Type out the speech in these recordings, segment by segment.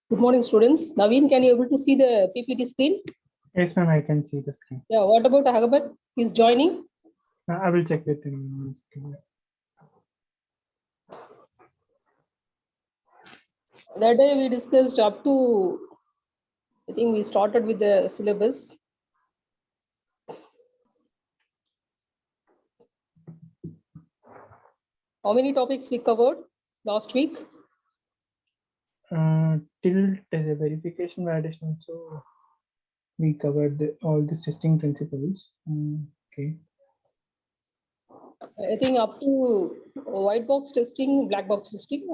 Good morning, students. Naveen, can you able to see the PPT screen? Yes, ma'am, I can see the screen. Yeah, what about Ahmed? He's joining. I will check with him. That day we discussed up to, I think we started with the syllabus. How many topics we covered last week? Till the verification validation, so we covered all the testing principles. Okay. I think up to white box testing, black box testing.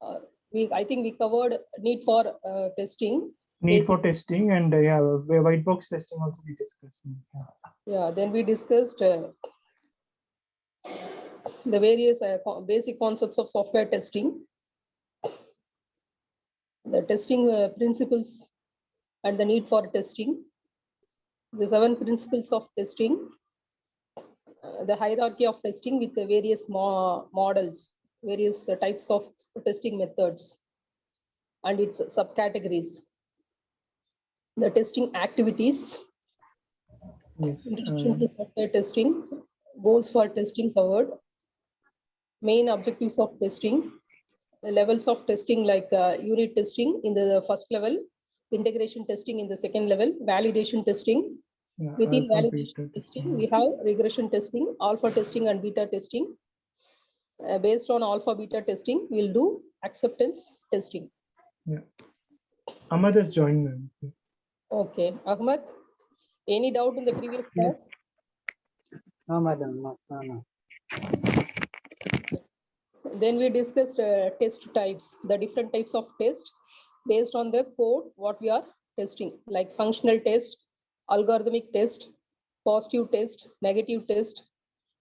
I think we covered need for testing. Need for testing and yeah, white box testing also we discussed. Yeah, then we discussed the various basic concepts of software testing, the testing principles and the need for testing, the 7 principles of testing, the hierarchy of testing with the various models, various types of testing methods and its subcategories, the testing activities, Yes. introduction to software testing, goals for testing covered, main objectives of testing, the levels of testing like unit testing in the first level, integration testing in the second level, validation testing. Yeah, Within alpha, validation beta testing, we have regression testing, alpha testing and beta testing. Based on alpha beta testing, we'll do acceptance testing. Yeah. Ahmad has joined, ma'am. Okay, Ahmed, any doubt in the previous class? No, madam, no. Then we discussed test types, the different types of test based on the code, what we are testing, like functional test, algorithmic test, positive test, negative test,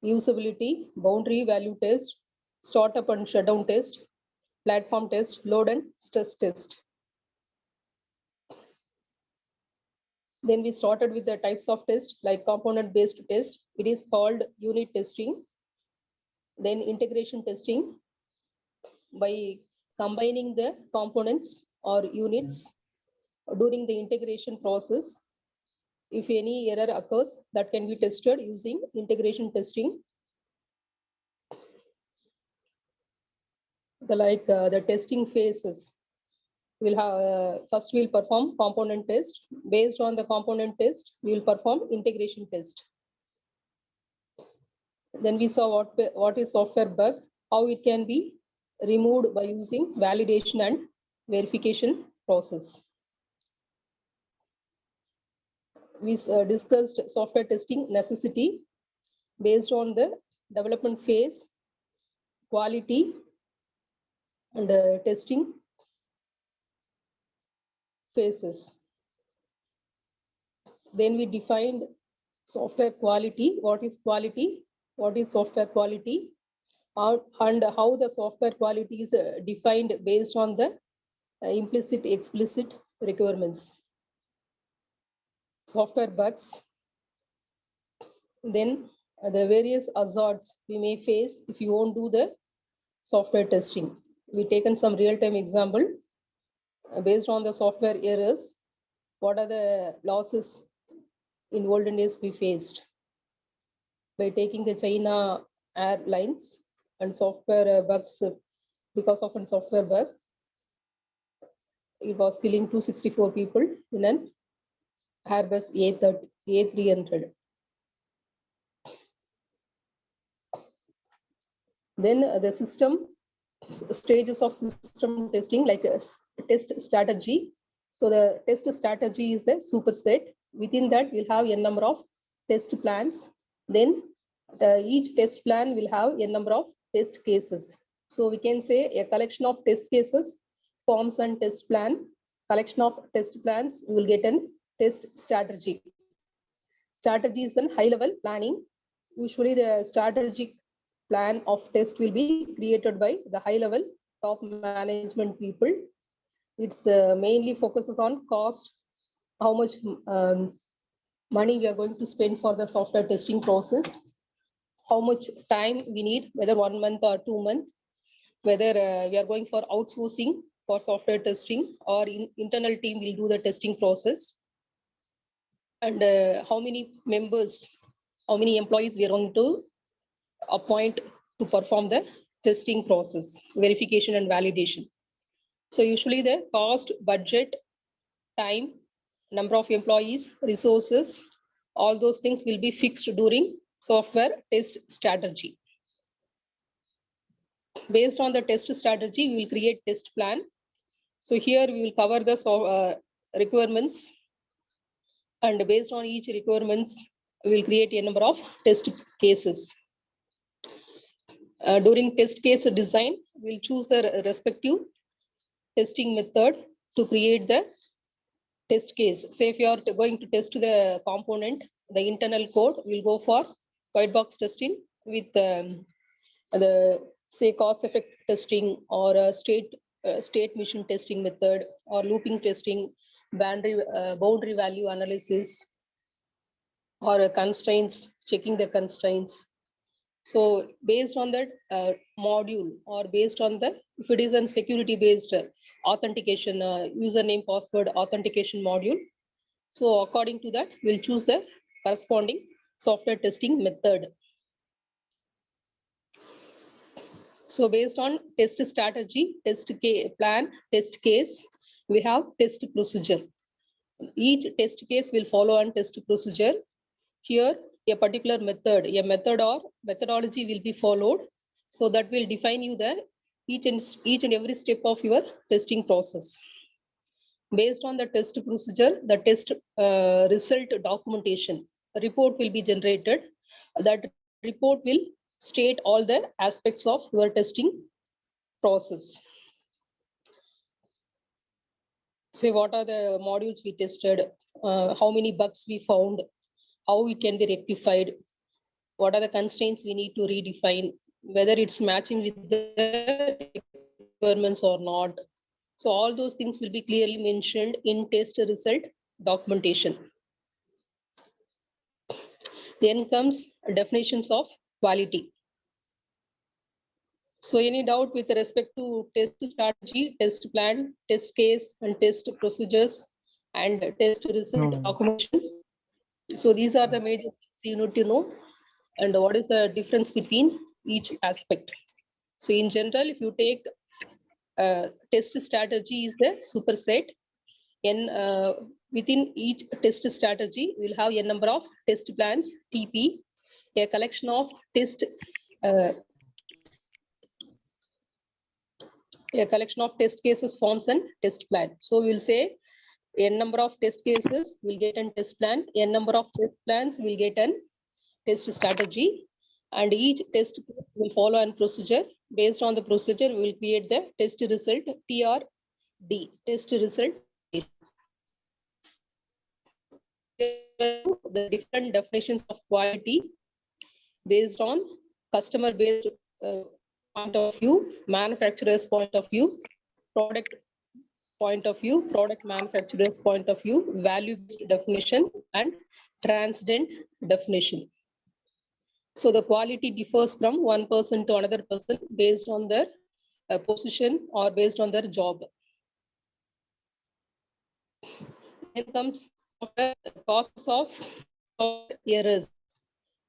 usability, boundary value test, startup and shutdown test, platform test, load and stress test. Then we started with the types of test like component based test. It is called unit testing. Then integration testing by combining the components or units during the integration process. If any error occurs, that can be tested using integration testing. The testing phases. We'll have first we'll perform component test. Based on the component test, we will perform integration test. Then we saw what is software bug, how it can be removed by using validation and verification process. We discussed software testing necessity based on the development phase, quality, and testing phases. Then we defined software quality. What is quality? What is software quality? And how the software quality is defined based on the implicit, explicit requirements. Software bugs. Then the various hazards we may face if you won't do the software testing. We've taken some real-time example based on the software errors. What are the losses in olden days we faced by taking the China Airlines and software bugs because of a software bug? It was killing 264 people in an Airbus A300. Then the system stages of system testing, like a test strategy. So the test strategy is the superset. Within that, we'll have a number of test plans. Then each test plan will have a number of test cases. So we can say a collection of test cases forms a test plan. Collection of test plans, we will get a test strategy. Strategy is a high-level planning. Usually the strategic plan of test will be created by the high-level top management people. It's mainly focuses on cost, how much money we are going to spend for the software testing process, how much time we need, whether 1 month or 2 months, whether we are going for outsourcing for software testing, or internal team will do the testing process. And how many members, how many employees we are going to appoint to perform the testing process, verification and validation. So usually the cost, budget, time, number of employees, resources, all those things will be fixed during software test strategy. Based on the test strategy, we will create test plan. So here we will cover the requirements, and based on each requirements, we will create a number of test cases. During test case design, we'll choose the respective testing method to create the test case. Say if you are going to test the component, the internal code, we'll go for white box testing with the say cause effect testing, or state machine testing method, or looping testing, boundary value analysis, or constraints, checking the constraints. So based on that module, or based on the, if it is a security based authentication, username password authentication module, so according to that, we'll choose the corresponding software testing method. So based on test strategy, test plan, test case, we have test procedure. Each test case will follow on test procedure. Here, a particular method, a method or methodology will be followed. So that will define you the each and every step of your testing process. Based on the test procedure, the test result documentation report will be generated. That report will state all the aspects of your testing process. Say what are the modules we tested, how many bugs we found, how it can be rectified, what are the constraints we need to redefine, whether it's matching with the requirements or not. So all those things will be clearly mentioned in test result documentation. Then comes definitions of quality. So any doubt with respect to test strategy, test plan, test case, and test procedures, and test result No. documentation? So these are the major things you need to know, and what is the difference between each aspect. So in general, if you take test strategy is the superset, within each test strategy, we'll have a number of test plans, TP, a collection of test cases, forms, and test plan. So we'll say a number of test cases will get a test plan, a number of test plans will get a test strategy, and each test will follow a procedure. Based on the procedure, we will create the test result, TRD, test result. The different definitions of quality based on customer based point of view, manufacturer's point of view, product point of view, product manufacturer's point of view, value based definition, and transcendent definition. So the quality differs from one person to another person based on their position or based on their job. Then comes causes of errors.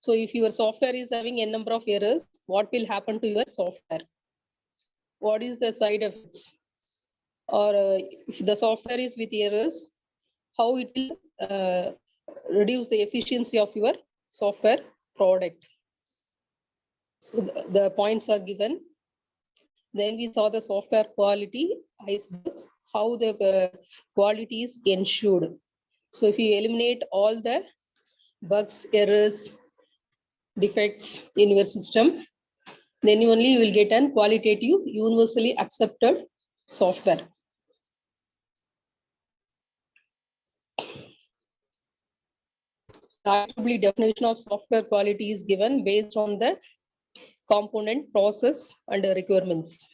So if your software is having a number of errors, what will happen to your software? What is the side effects? Or if the software is with errors, how it will reduce the efficiency of your software product? So the points are given. Then we saw the software quality iceberg, how the quality is ensured. So if you eliminate all the bugs, errors, defects in your system, then only you will get an qualitative, universally accepted software. The definition of software quality is given based on the component, process, and requirements.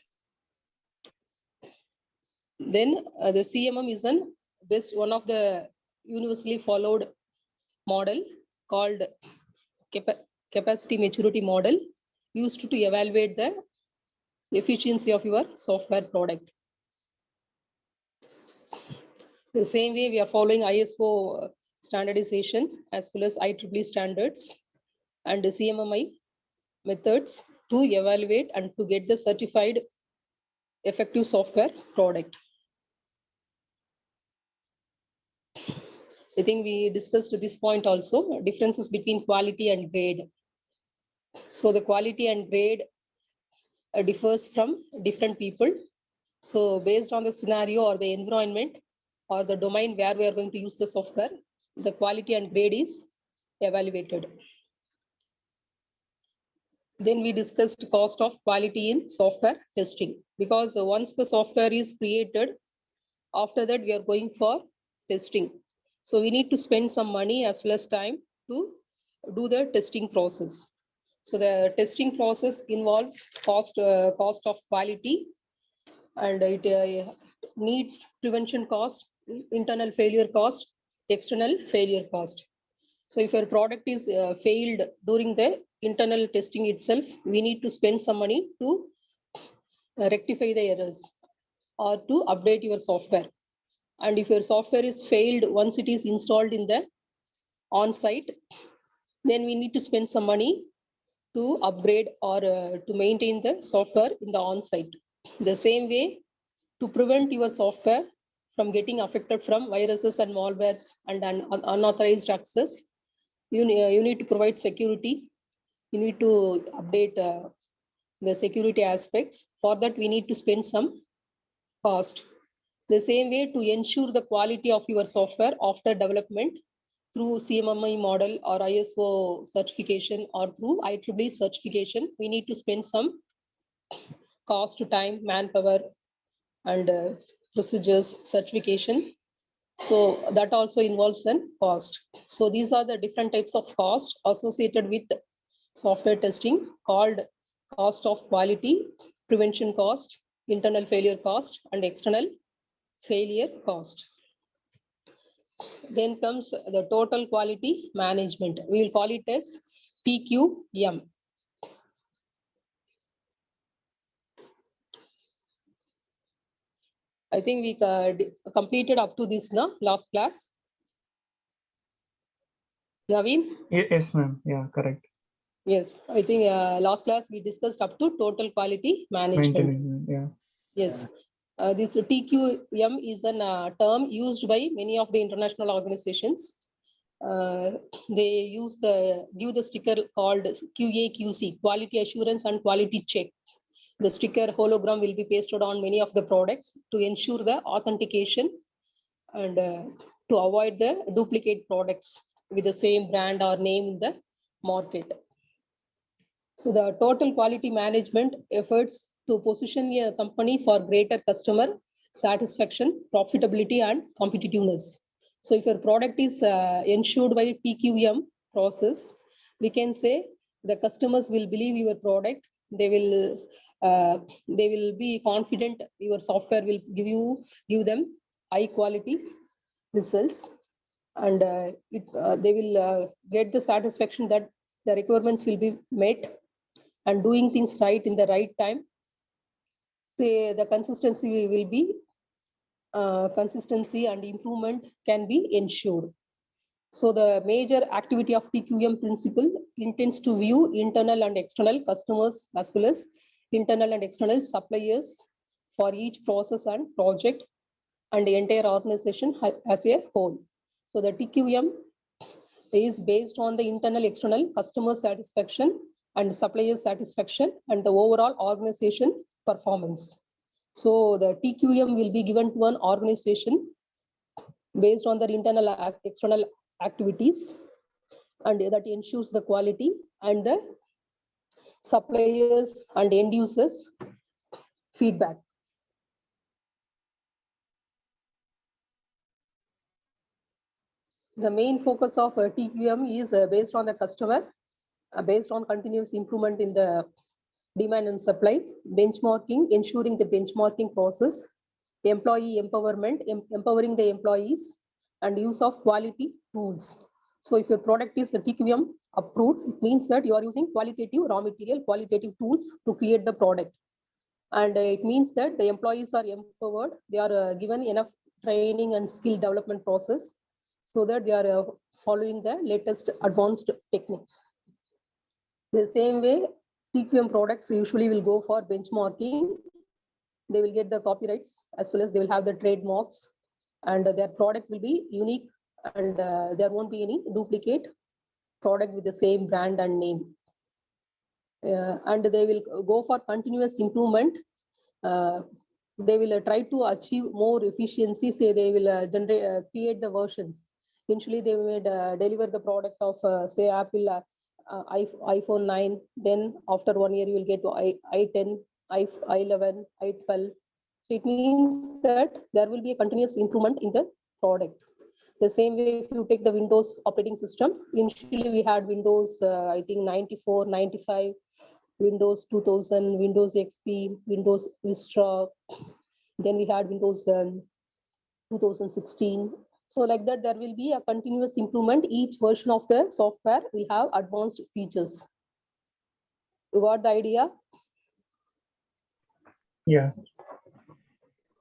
Then the CMM is one of the universally followed model called capacity maturity model, used to evaluate the efficiency of your software product. The same way we are following ISO standardization as well as IEEE standards and the CMMI methods to evaluate and to get the certified effective software product. I think we discussed this point also, differences between quality and grade. So the quality and grade differs from different people. So based on the scenario or the environment or the domain where we are going to use the software, the quality and grade is evaluated. Then we discussed cost of quality in software testing, because once the software is created, after that we are going for testing. So we need to spend some money as well as time to do the testing process. So the testing process involves cost of quality, and it needs prevention cost, internal failure cost, external failure cost. So if your product is failed during the internal testing itself, we need to spend some money to rectify the errors or to update your software. And if your software is failed once it is installed in the on-site, then we need to spend some money to upgrade or to maintain the software in the on-site. The same way, to prevent your software from getting affected from viruses and malwares and unauthorized access, you need to provide security. You need to update the security aspects. For that, we need to spend some cost. The same way, to ensure the quality of your software after development through CMMI model or ISO certification or through IEEE certification, we need to spend some cost, time, manpower, and procedures, certification. So that also involves an cost. So these are the different types of cost associated with software testing, called cost of quality, prevention cost, internal failure cost, and external failure cost. Then comes the total quality management. We will call it as TQM. I think we completed up to this now, last class. Naveen? Yes, ma'am. Yeah, correct. Yes, I think last class we discussed up to total quality management. Maintenance, yeah. Yes. This TQM is a term used by many of the international organizations. They give the sticker called QA/QC, quality assurance and quality check. The sticker hologram will be pasted on many of the products to ensure the authentication and to avoid the duplicate products with the same brand or name in the market. So the total quality management efforts to position a company for greater customer satisfaction, profitability, and competitiveness. So if your product is ensured by TQM process, we can say the customers will believe your product. They will be confident your software will give them high quality results, and they will get the satisfaction that the requirements will be met and doing things right in the right time. Say the consistency will be consistency and improvement can be ensured. So the major activity of TQM principle intends to view internal and external customers as well as internal and external suppliers for each process and project and the entire organization as a whole. So the TQM is based on the internal external customer satisfaction and supplier satisfaction and the overall organization performance. So the TQM will be given to an organization based on their internal external activities, and that ensures the quality and the suppliers and end users feedback. The main focus of TQM is based on the customer, based on continuous improvement in the demand and supply, benchmarking, ensuring the benchmarking process, employee empowerment, empowering the employees, and use of quality tools. So if your product is TQM approved, it means that you are using qualitative raw material, qualitative tools to create the product. And it means that the employees are empowered, they are given enough training and skill development process so that they are following the latest advanced techniques. The same way, TQM products usually will go for benchmarking. They will get the copyrights as well as they will have the trademarks, and their product will be unique, and there won't be any duplicate product with the same brand and name. And they will go for continuous improvement. They will try to achieve more efficiency. Say they will create the versions. Eventually, they will deliver the product of say Apple iPhone 9. Then after 1 year, you will get to i10, i11, i12. So it means that there will be a continuous improvement in the product. The same way, if you take the Windows operating system, initially we had Windows, I think 94, 95, Windows 2000, Windows XP, Windows Vista. Then we had Windows 2016. So like that, there will be a continuous improvement. Each version of the software will have advanced features. You got the idea? Yeah.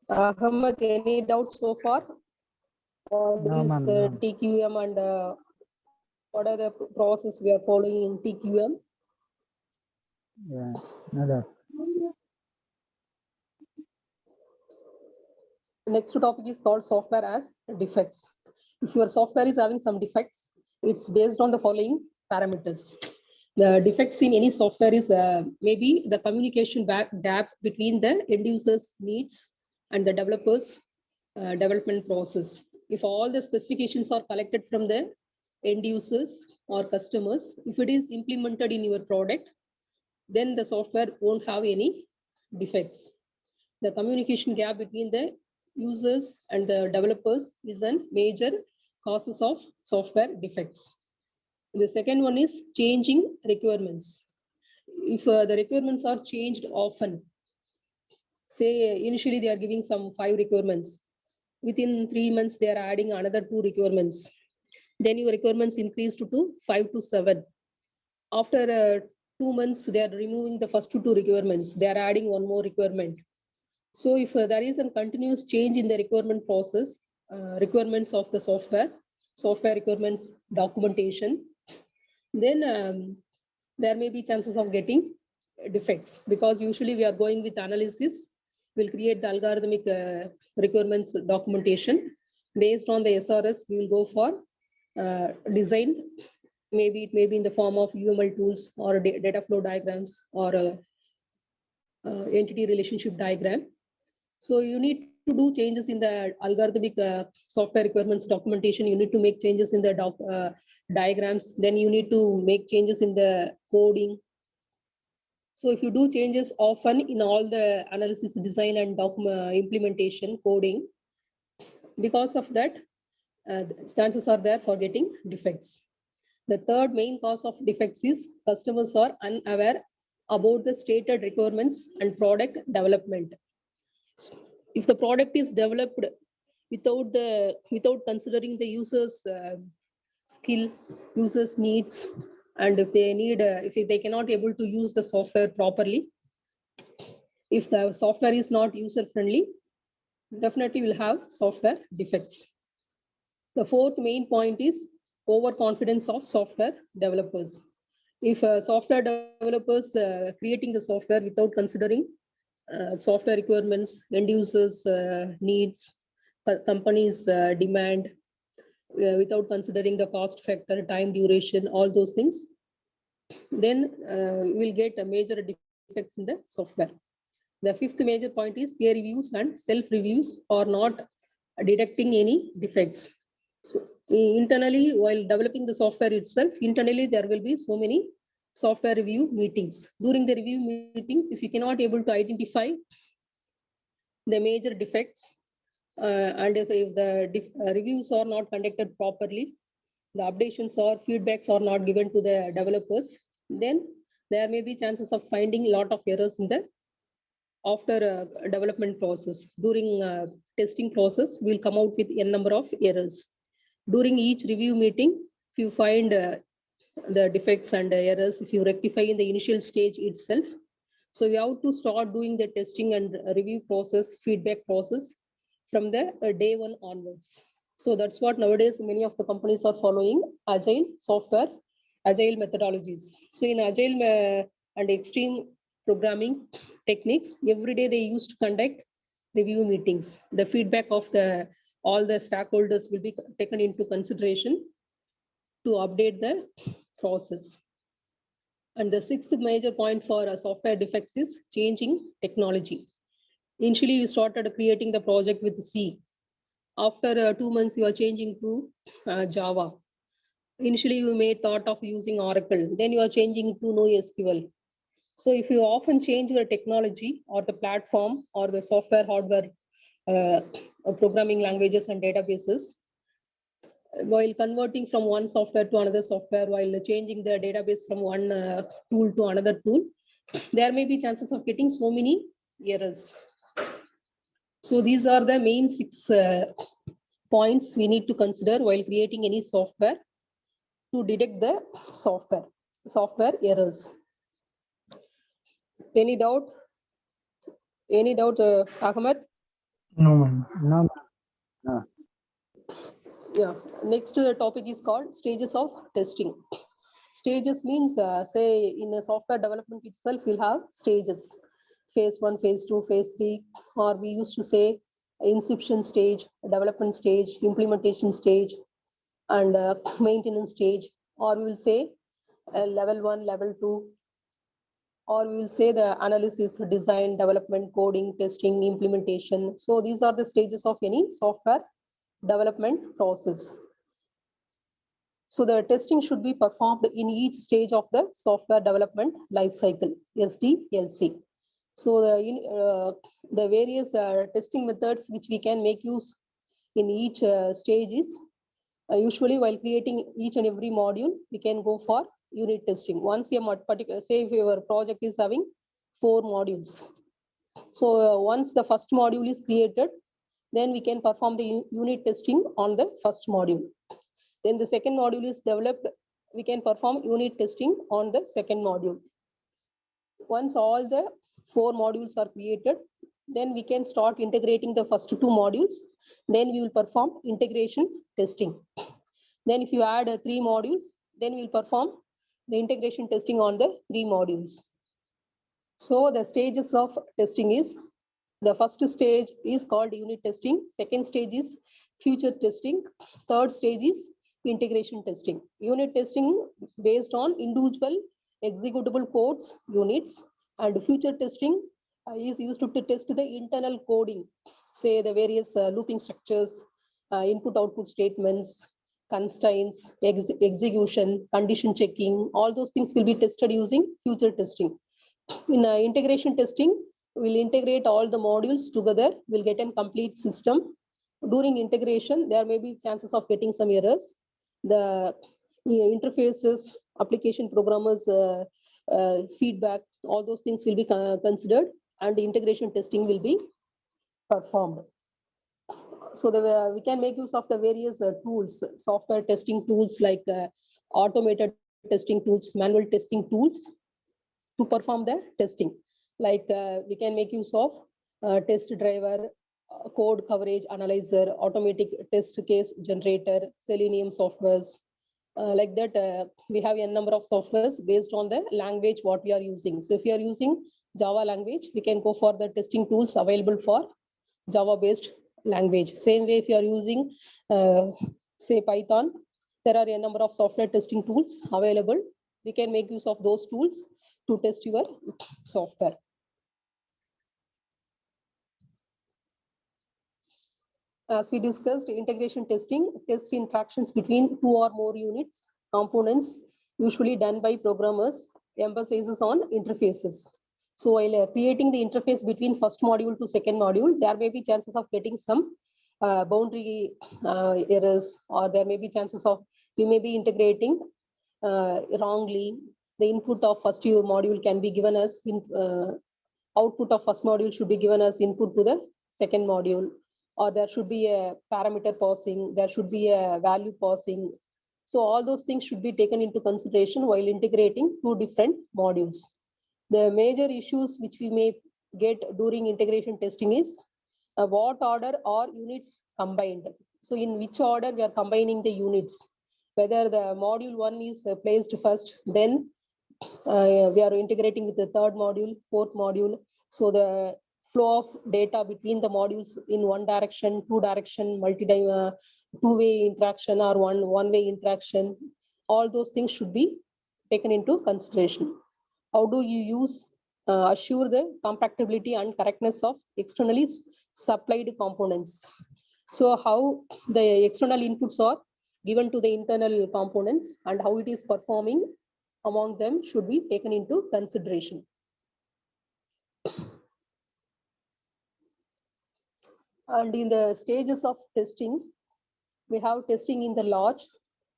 Ahmed, any doubts so far? What No, is ma'am, the no. TQM and what are the process we are following in TQM? Yeah, no doubt. Next topic is called software as defects. If your software is having some defects, it's based on the following parameters. The defects in any software is maybe the communication gap between the end users' needs and the developers' development process. If all the specifications are collected from the end users or customers, if it is implemented in your product, then the software won't have any defects. The communication gap between the users and the developers is a major causes of software defects. The second one is changing requirements. If the requirements are changed often, say initially they are giving some 5 requirements, within 3 months they are adding another 2 requirements, then your requirements increased to 5 to 7. After 2 months, they are removing the first 2 requirements, they are adding 1 more requirement. So if there is a continuous change in the requirement process, requirements of the software requirements documentation, then there may be chances of getting defects, because usually we are going with analysis. We'll create the algorithmic requirements documentation. Based on the SRS, we will go for design. Maybe it may be in the form of UML tools or data flow diagrams or entity relationship diagram. So you need to do changes in the algorithmic software requirements documentation. You need to make changes in the diagrams. Then you need to make changes in the coding. So if you do changes often in all the analysis, design, and implementation coding, because of that, chances are there for getting defects. The third main cause of defects is customers are unaware about the stated requirements and product development. If the product is developed without considering the user's skill, users' needs, and if they need, if they cannot able to use the software properly, if the software is not user friendly, definitely will have software defects. The fourth main point is overconfidence of software developers. If software developers creating the software without considering software requirements, end users' needs, companies' demand, without considering the cost factor, time duration, all those things, then we'll get a major defects in the software. The fifth major point is peer reviews and self-reviews are not detecting any defects. So internally, while developing the software itself, internally there will be so many software review meetings. During the review meetings, if you cannot able to identify the major defects, and if the reviews are not conducted properly, the updations or feedbacks are not given to the developers, then there may be chances of finding a lot of errors in the after development process. During testing process, we'll come out with a number of errors. During each review meeting, if you find the defects and errors, if you rectify in the initial stage itself, so we have to start doing the testing and review process, feedback process from the day one onwards. So that's what nowadays many of the companies are following agile software, agile methodologies. So in agile and extreme programming techniques, every day they used to conduct review meetings. The feedback of all the stakeholders will be taken into consideration to update the process. And the sixth major point for software defects is changing technology. Initially, you started creating the project with C. After 2 months, you are changing to Java. Initially, you may thought of using Oracle. Then you are changing to NoSQL. So if you often change your technology or the platform or the software, hardware, programming languages and databases, while converting from one software to another software, while changing the database from one tool to another tool, there may be chances of getting so many errors. So these are the main 6 points we need to consider while creating any software to detect the software errors. Any doubt? Any doubt, Ahmed? No, ma'am. No, no. Yeah. Next topic is called stages of testing. Stages means, say, in a software development itself, you'll have stages. Phase 1, phase 2, phase 3, or we used to say inception stage, development stage, implementation stage, and maintenance stage, or we will say level 1, level 2, or we will say the analysis, design, development, coding, testing, implementation. So these are the stages of any software development process. So the testing should be performed in each stage of the software development life cycle, SDLC. So the various testing methods which we can make use in each stage is usually while creating each and every module, we can go for unit testing. Once a particular, say if your project is having 4 modules. So once the first module is created, then we can perform the unit testing on the first module. Then the second module is developed, we can perform unit testing on the second module. Once all the 4 modules are created, then we can start integrating the first 2 modules. Then we will perform integration testing. Then if you add 3 modules, then we'll perform the integration testing on the 3 modules. So the stages of testing is, the first stage is called unit testing. Second stage is future testing. Third stage is integration testing. Unit testing based on individual executable codes units, and future testing is used to test the internal coding, say the various looping structures, input output statements, constraints, execution, condition checking, all those things will be tested using future testing. In integration testing, we'll integrate all the modules together, we'll get a complete system. During integration, there may be chances of getting some errors. The interfaces, application programmers, feedback, all those things will be considered, and the integration testing will be performed. So we can make use of the various tools, software testing tools like automated testing tools, manual testing tools to perform the testing. Like we can make use of test driver, code coverage analyzer, automatic test case generator, Selenium softwares. Like that, we have a number of softwares based on the language what we are using. So if you are using Java language, we can go for the testing tools available for Java based language. Same way, if you are using say Python, there are a number of software testing tools available. We can make use of those tools to test your software. As we discussed, integration testing tests interactions between 2 or more units, components, usually done by programmers, emphasizes on interfaces. So while creating the interface between first module to second module, there may be chances of getting some boundary errors, or there may be chances of we may be integrating wrongly. The input of first module can be given as output of first module should be given as input to the second module, or there should be a parameter parsing, there should be a value parsing. So all those things should be taken into consideration while integrating 2 different modules. The major issues which we may get during integration testing is what order are units combined. So in which order we are combining the units, whether the module 1 is placed first, then we are integrating with the third module, fourth module. So the flow of data between the modules in one direction, two direction, two-way interaction or one-way interaction, all those things should be taken into consideration. How do you assure the compatibility and correctness of externally supplied components? So how the external inputs are given to the internal components and how it is performing among them should be taken into consideration. And in the stages of testing, we have testing in the large.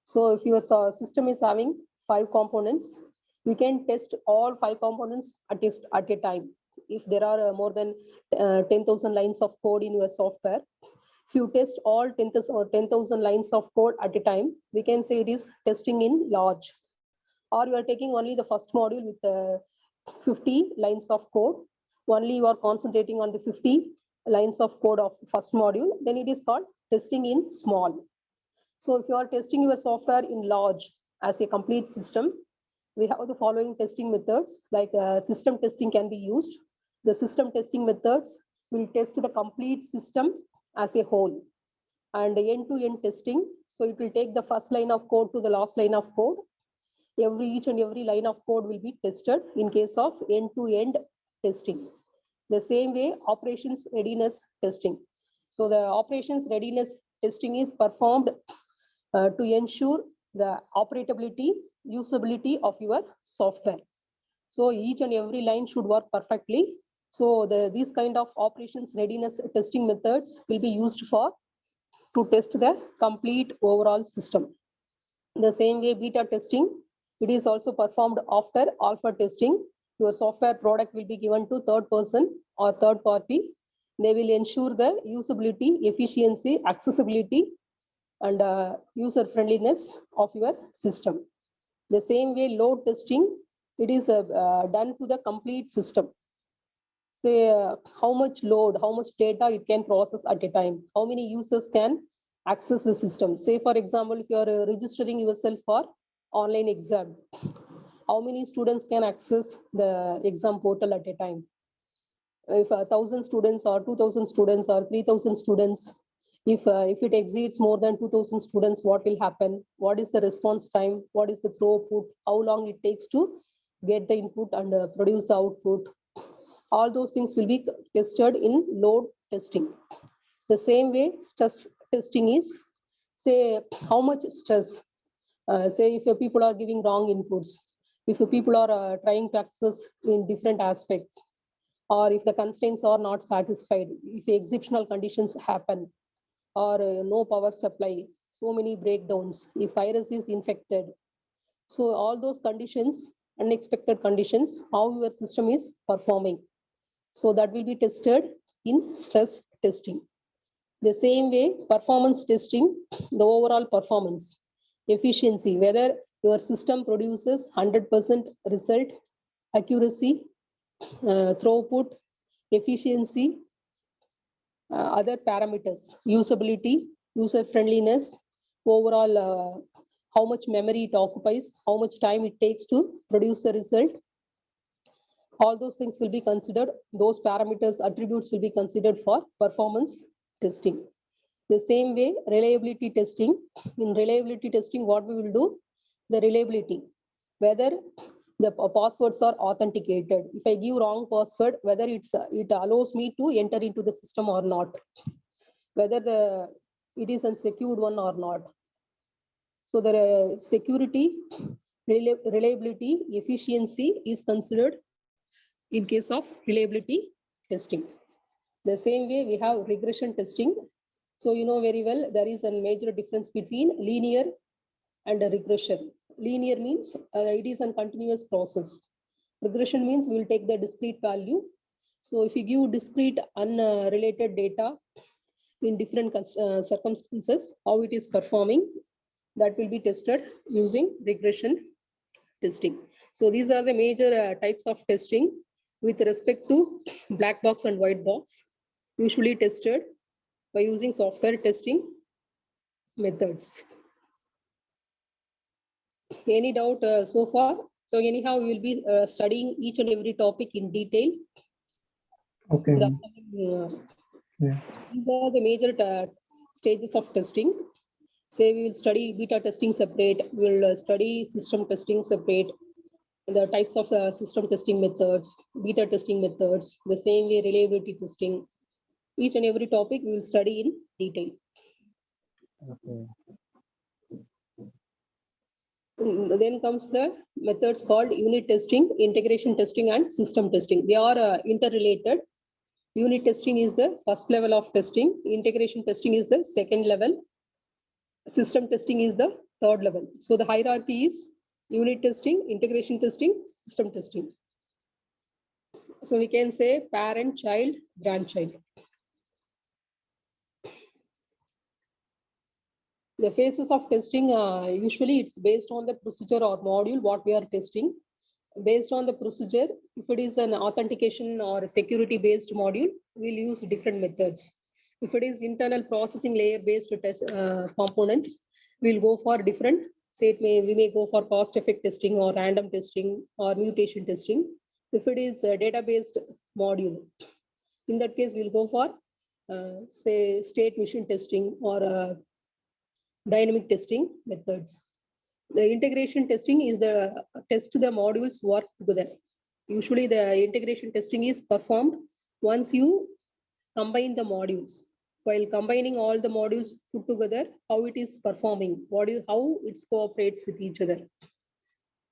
So if your system is having 5 components, we can test all 5 components at a time. If there are more than 10,000 lines of code in your software, if you test all 10,000 lines of code at a time, we can say it is testing in large. Or you are taking only the first module with 50 lines of code, only you are concentrating on the 50 lines of code of first module, then it is called testing in small. So if you are testing your software in large as a complete system, we have the following testing methods, like system testing can be used. The system testing methods will test the complete system as a whole. And end-to-end testing, so it will take the first line of code to the last line of code. Each and every line of code will be tested in case of end-to-end testing. The same way, operations readiness testing. So the operations readiness testing is performed to ensure the operability, usability of your software. So each and every line should work perfectly. So these kind of operations readiness testing methods will be used to test the complete overall system. The same way, beta testing, it is also performed after alpha testing. Your software product will be given to third person or third party. They will ensure the usability, efficiency, accessibility, and user friendliness of your system. The same way, load testing, it is done to the complete system. Say how much load, how much data it can process at a time, how many users can access the system. Say for example, if you are registering yourself for online exam, how many students can access the exam portal at a time? If 1,000 students or 2,000 students or 3,000 students, if it exceeds more than 2,000 students, what will happen? What is the response time? What is the throughput? How long it takes to get the input and produce the output? All those things will be tested in load testing. The same way, stress testing is, say how much stress, say if people are giving wrong inputs, if people are trying to access in different aspects, or if the constraints are not satisfied, if exceptional conditions happen, or no power supply, so many breakdowns, if virus is infected. So all those conditions, unexpected conditions, how your system is performing. So that will be tested in stress testing. The same way, performance testing, the overall performance, efficiency, whether your system produces 100% result, accuracy, throughput, efficiency, other parameters, usability, user friendliness, overall, how much memory it occupies, how much time it takes to produce the result. All those things will be considered, those parameters, attributes will be considered for performance testing. The same way, reliability testing. In reliability testing, what we will do? The reliability, whether the passwords are authenticated. If I give wrong password, whether it allows me to enter into the system or not, whether it is a secured one or not. So the security, reliability, efficiency is considered in case of reliability testing. The same way, we have regression testing. So you know very well, there is a major difference between linear and a regression. Linear means it is a continuous process. Regression means we will take the discrete value. So if you give discrete unrelated data in different circumstances, how it is performing, that will be tested using regression testing. So these are the major types of testing with respect to black box and white box. usually tested by using software testing methods. Any doubt so far? So anyhow, we will be studying each and every topic in detail. Okay. The, Yeah. these are the major stages of testing. Say we will study beta testing separate, we will study system testing separate, the types of system testing methods, beta testing methods, the same way reliability testing. Each and every topic we will study in detail. Okay. Then comes the methods called unit testing, integration testing, and system testing. They are interrelated. Unit testing is the first level of testing. Integration testing is the second level. System testing is the third level. So the hierarchy is unit testing, integration testing, system testing. So we can say parent, child, grandchild. The phases of testing, usually it's based on the procedure or module, what we are testing. Based on the procedure, if it is an authentication or security-based module, we'll use different methods. If it is internal processing layer-based test components, we'll go for different. Say we may go for cost-effect testing or random testing or mutation testing. If it is a data-based module, in that case, we'll go for say state machine testing or dynamic testing methods. The integration testing is the test the modules work together. Usually the integration testing is performed once you combine the modules. While combining all the modules put together, how it is performing, how it cooperates with each other.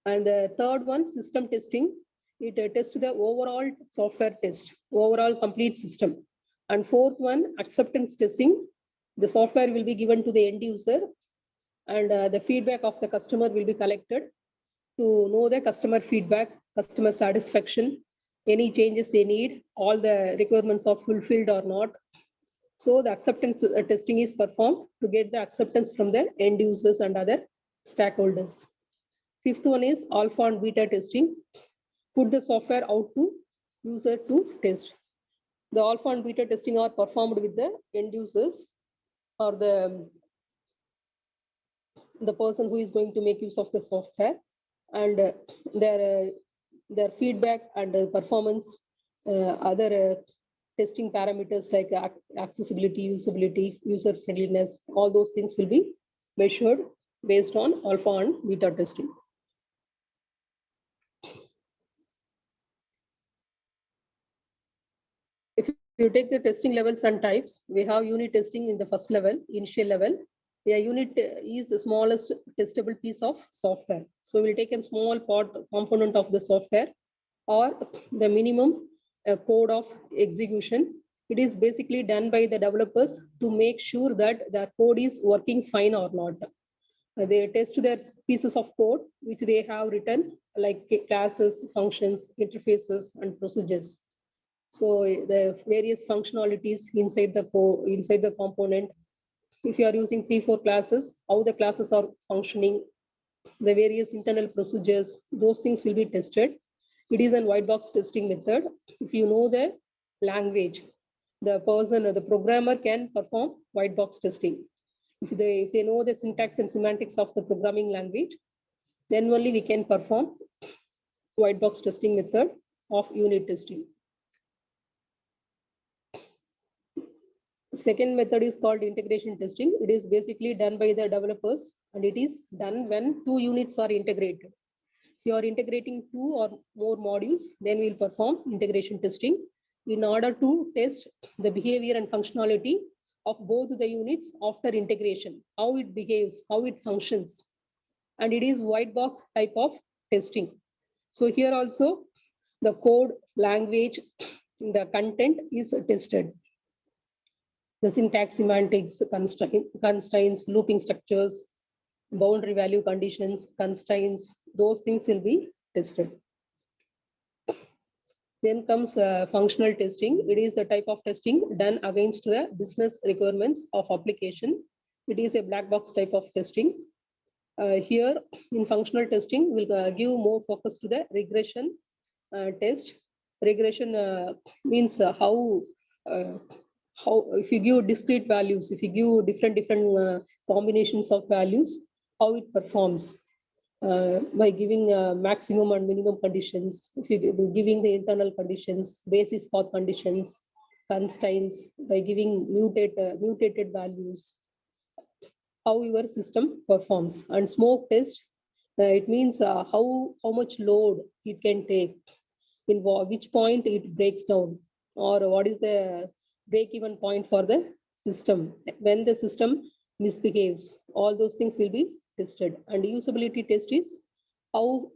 And the third one, system testing, it tests the overall software test, overall complete system. And fourth one, acceptance testing, the software will be given to the end user and the feedback of the customer will be collected to know the customer feedback, customer satisfaction, any changes they need, all the requirements are fulfilled or not. So the acceptance testing is performed to get the acceptance from the end users and other stakeholders. Fifth one is alpha and beta testing. Put the software out to user to test. The alpha and beta testing are performed with the end users or the person who is going to make use of the software, and their feedback and performance, other testing parameters like accessibility, usability, user friendliness, all those things will be measured based on alpha and beta testing. If you take the testing levels and types, we have unit testing in the first level, initial level. A unit is the smallest testable piece of software. So we'll take a small part component of the software or the minimum code of execution. It is basically done by the developers to make sure that their code is working fine or not. They test their pieces of code which they have written, like classes, functions, interfaces, and procedures. So the various functionalities inside the component. If you are using 3-4 classes, how the classes are functioning, the various internal procedures, those things will be tested. It is a white box testing method. If you know the language, the person or the programmer can perform white box testing. If they know the syntax and semantics of the programming language, then only we can perform white box testing method of unit testing. Second method is called integration testing. It is basically done by the developers and it is done when two units are integrated. If you are integrating 2 or more modules, then we'll perform integration testing in order to test the behavior and functionality of both the units after integration, how it behaves, how it functions. And it is white box type of testing. So here also the code, language, the content is tested. The syntax, semantics, constraints, looping structures, boundary value conditions, constraints, those things will be tested. Then comes functional testing. It is the type of testing done against the business requirements of application. It is a black box type of testing. Here in functional testing, we'll give more focus to the regression test. Regression means how how if you give discrete values, if you give different combinations of values, how it performs by giving maximum and minimum conditions, if you giving the internal conditions, basis path conditions, constraints, by giving mutated values, how your system performs. And smoke test, it means how much load it can take, in which point it breaks down, or what is the break even point for the system when the system misbehaves. All those things will be tested. And usability test is how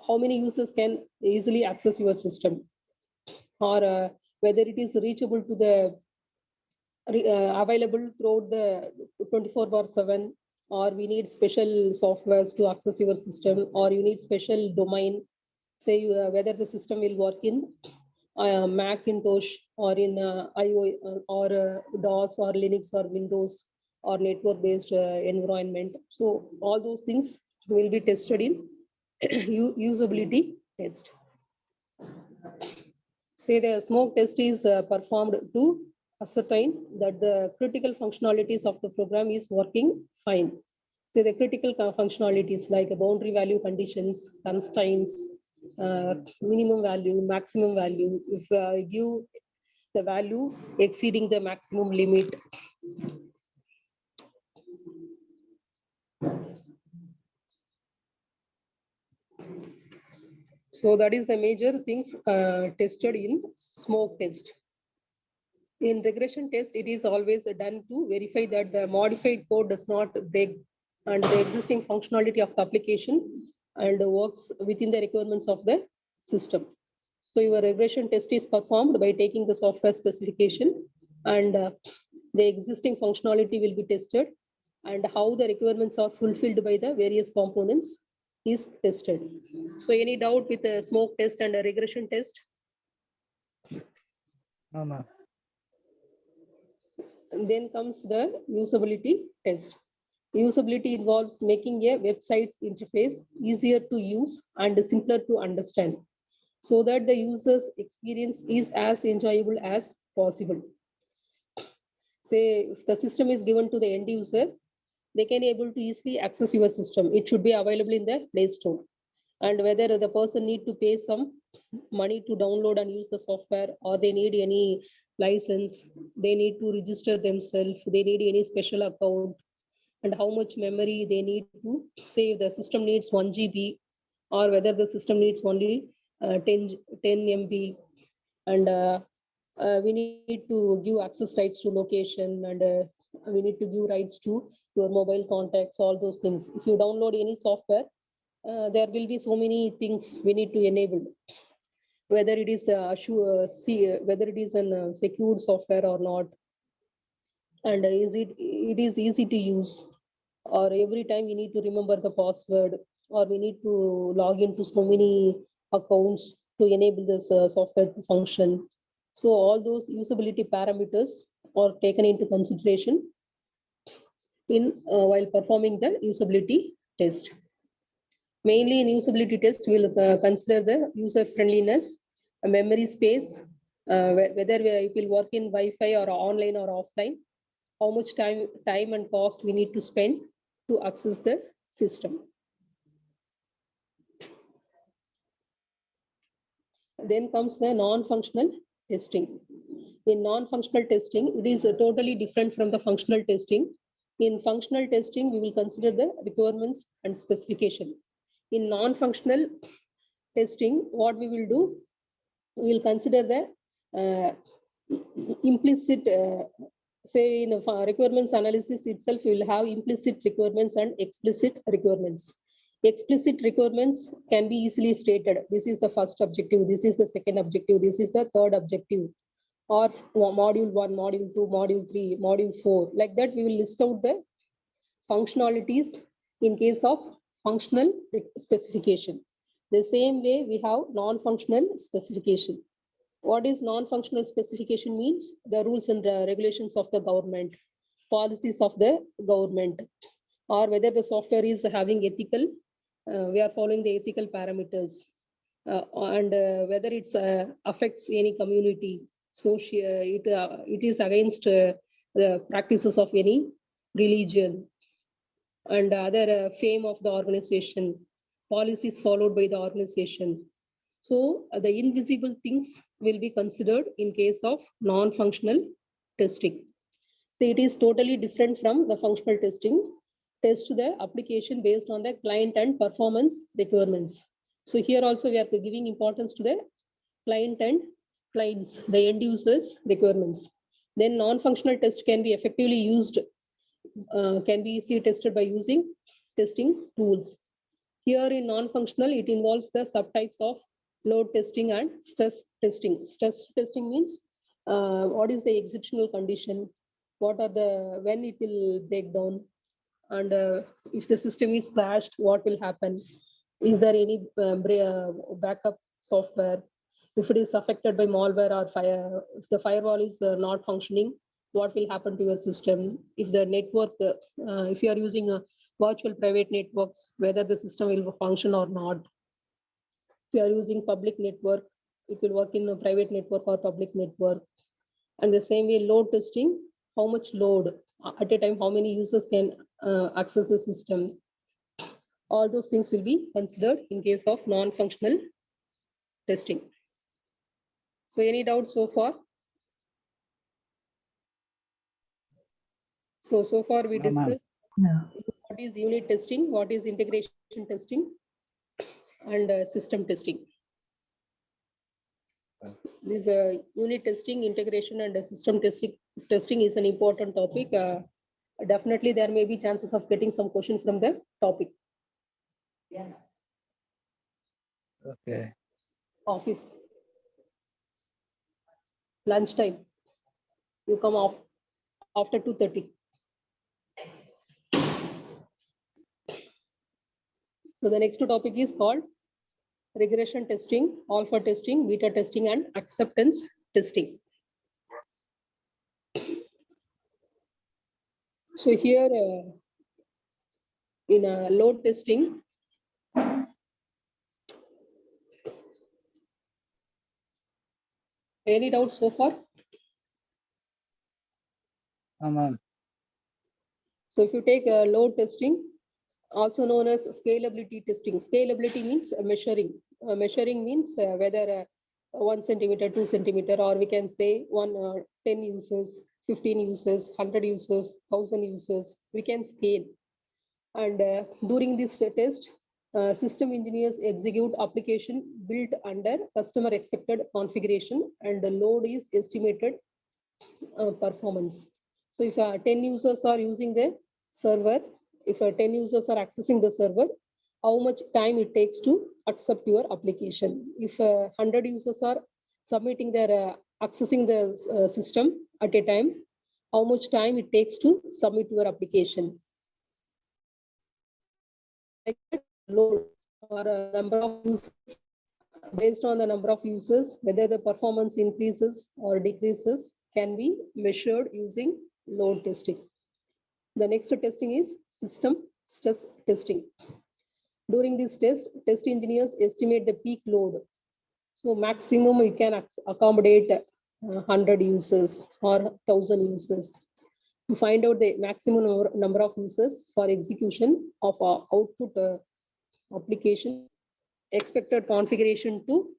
many users can easily access your system, or whether it is reachable to the available throughout the 24/7, or we need special softwares to access your system, or you need special domain, say whether the system will work in Macintosh or in or DOS or Linux or Windows or network based environment. So all those things will be tested in usability test. Say the smoke test is performed to ascertain that the critical functionalities of the program is working fine. Say the critical functionalities like boundary value conditions, constraints, minimum value, maximum value. If you the value exceeding the maximum limit, so that is the major things tested in smoke test. In regression test, it is always done to verify that the modified code does not break and the existing functionality of the application and works within the requirements of the system. So your regression test is performed by taking the software specification, and the existing functionality will be tested, and how the requirements are fulfilled by the various components is tested. So any doubt with the smoke test and a regression test? No, ma'am. And then comes the usability test. Usability involves making a website's interface easier to use and simpler to understand, so that the user's experience is as enjoyable as possible. Say if the system is given to the end user, they can able to easily access your system. It should be available in the Play Store. And whether the person need to pay some money to download and use the software, or they need any license, they need to register themselves, they need any special account, and how much memory they need to, say the system needs 1 GB, or whether the system needs only 10 MB, and we need to give access rights to location, and we need to give rights to your mobile contacts, all those things. If you download any software, there will be so many things we need to enable, whether it is whether it is an secured software or not, and it is easy to use, or every time we need to remember the password, or we need to log into so many accounts to enable this software to function. So all those usability parameters are taken into consideration in while performing the usability test. Mainly in usability test, we'll consider the user friendliness, memory space, whether it will work in Wi-Fi or online or offline, how much time and cost we need to spend to access the system. Then comes the non-functional testing. In non-functional testing, it is totally different from the functional testing. In functional testing, we will consider the requirements and specification. In non-functional testing, what we will do, we will consider the implicit, say in a requirements analysis itself, we will have implicit requirements and explicit requirements. Explicit requirements can be easily stated. This is the first objective, this is the second objective, this is the third objective, or module 1, module 2, module 3, module 4. Like that, we will list out the functionalities in case of functional specification. The same way we have non-functional specification. What is non-functional specification means? The rules and the regulations of the government, policies of the government, or whether the software is having ethical, we are following the ethical parameters, and whether it affects any community. it is against the practices of any religion and other fame of the organization, policies followed by the organization. So the invisible things will be considered in case of non-functional testing. So it is totally different from the functional testing. Test the application based on the client and performance requirements. So here also we are giving importance to the client and clients, the end users requirements. Then non-functional test can be effectively used, can be easily tested by using testing tools. Here in non-functional, it involves the subtypes of load testing and stress testing. Stress testing means what is the exceptional condition, what are the, when it will break down, and if the system is crashed, what will happen? Is there any backup software? If it is affected by malware or fire, if the firewall is not functioning, what will happen to your system? If the network, if you are using a virtual private networks, whether the system will function or not. If you are using public network, it will work in a private network or public network. And the same way load testing, how much load at a time, how many users can access the system. All those things will be considered in case of non-functional testing. So any doubts so far? So far we No, ma'am. discussed Yeah. what is unit testing, what is integration testing, and system testing. This unit testing, integration, and system testing is an important topic. Definitely there may be chances of getting some questions from the topic. Okay. Office. Lunchtime. You come off after 2:30. So the next topic is called regression testing, alpha testing, beta testing, and acceptance testing. So here in load testing, any doubts so far? No, ma'am. So if you take load testing, also known as scalability testing. Scalability means measuring. Measuring means whether 1 centimeter, 2 centimeter, or we can say 10 users, 15 users, 100 users, 1,000 users, we can scale. And during this test, system engineers execute application built under customer expected configuration, and the load is estimated performance. So if 10 users are using the server, if 10 users are accessing the server, how much time it takes to accept your application? If 100 users are submitting their accessing the system at a time, how much time it takes to submit your application? Load or a number of users, based on the number of users, whether the performance increases or decreases can be measured using load testing. The next testing is system stress testing. During this test engineers estimate the peak load. So maximum you can accommodate 100 users or 1,000 users. To find out the maximum number of users for execution of output application, expected configuration to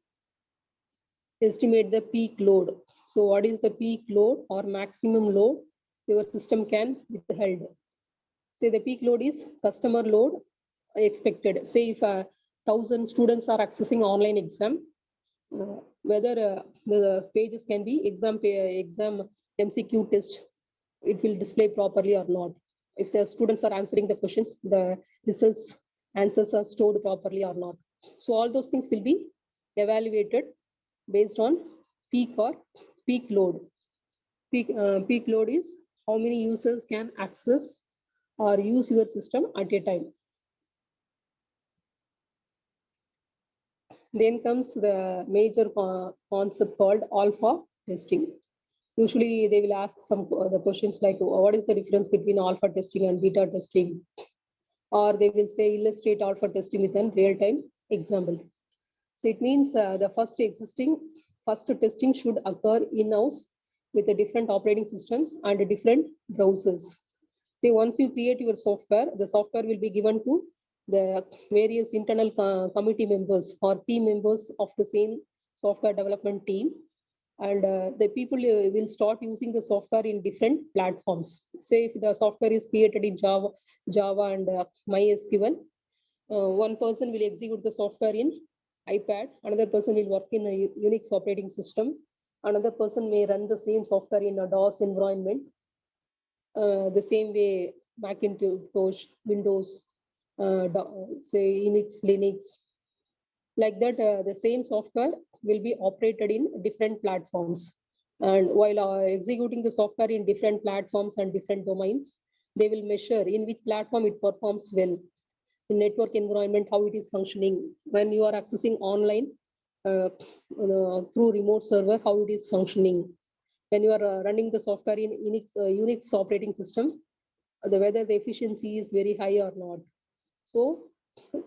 estimate the peak load. So what is the peak load or maximum load your system can withhold? Say the peak load is customer load expected. Say if 1,000 students are accessing online exam, whether the pages can be exam MCQ test, it will display properly or not. If the students are answering the questions, the results answers are stored properly or not. So all those things will be evaluated based on peak or peak load. Peak load is how many users can access or use your system at a time. Then comes the major concept called alpha testing. Usually they will ask some the questions like, what is the difference between alpha testing and beta testing? Or they will say illustrate alpha testing with a real-time example. So it means the first existing first testing should occur in-house with the different operating systems and different browsers. See, once you create your software, the software will be given to the various internal committee members or team members of the same software development team. And the people will start using the software in different platforms. Say if the software is created in Java and MySQL, one person will execute the software in iPad, another person will work in a Unix operating system, another person may run the same software in a DOS environment. The same way Macintosh, Windows, say Unix, Linux, like that, the same software will be operated in different platforms. And while executing the software in different platforms and different domains, they will measure in which platform it performs well. In network environment, how it is functioning. When you are accessing online through remote server, how it is functioning. When you are running the software in Unix operating system, whether the efficiency is very high or not. So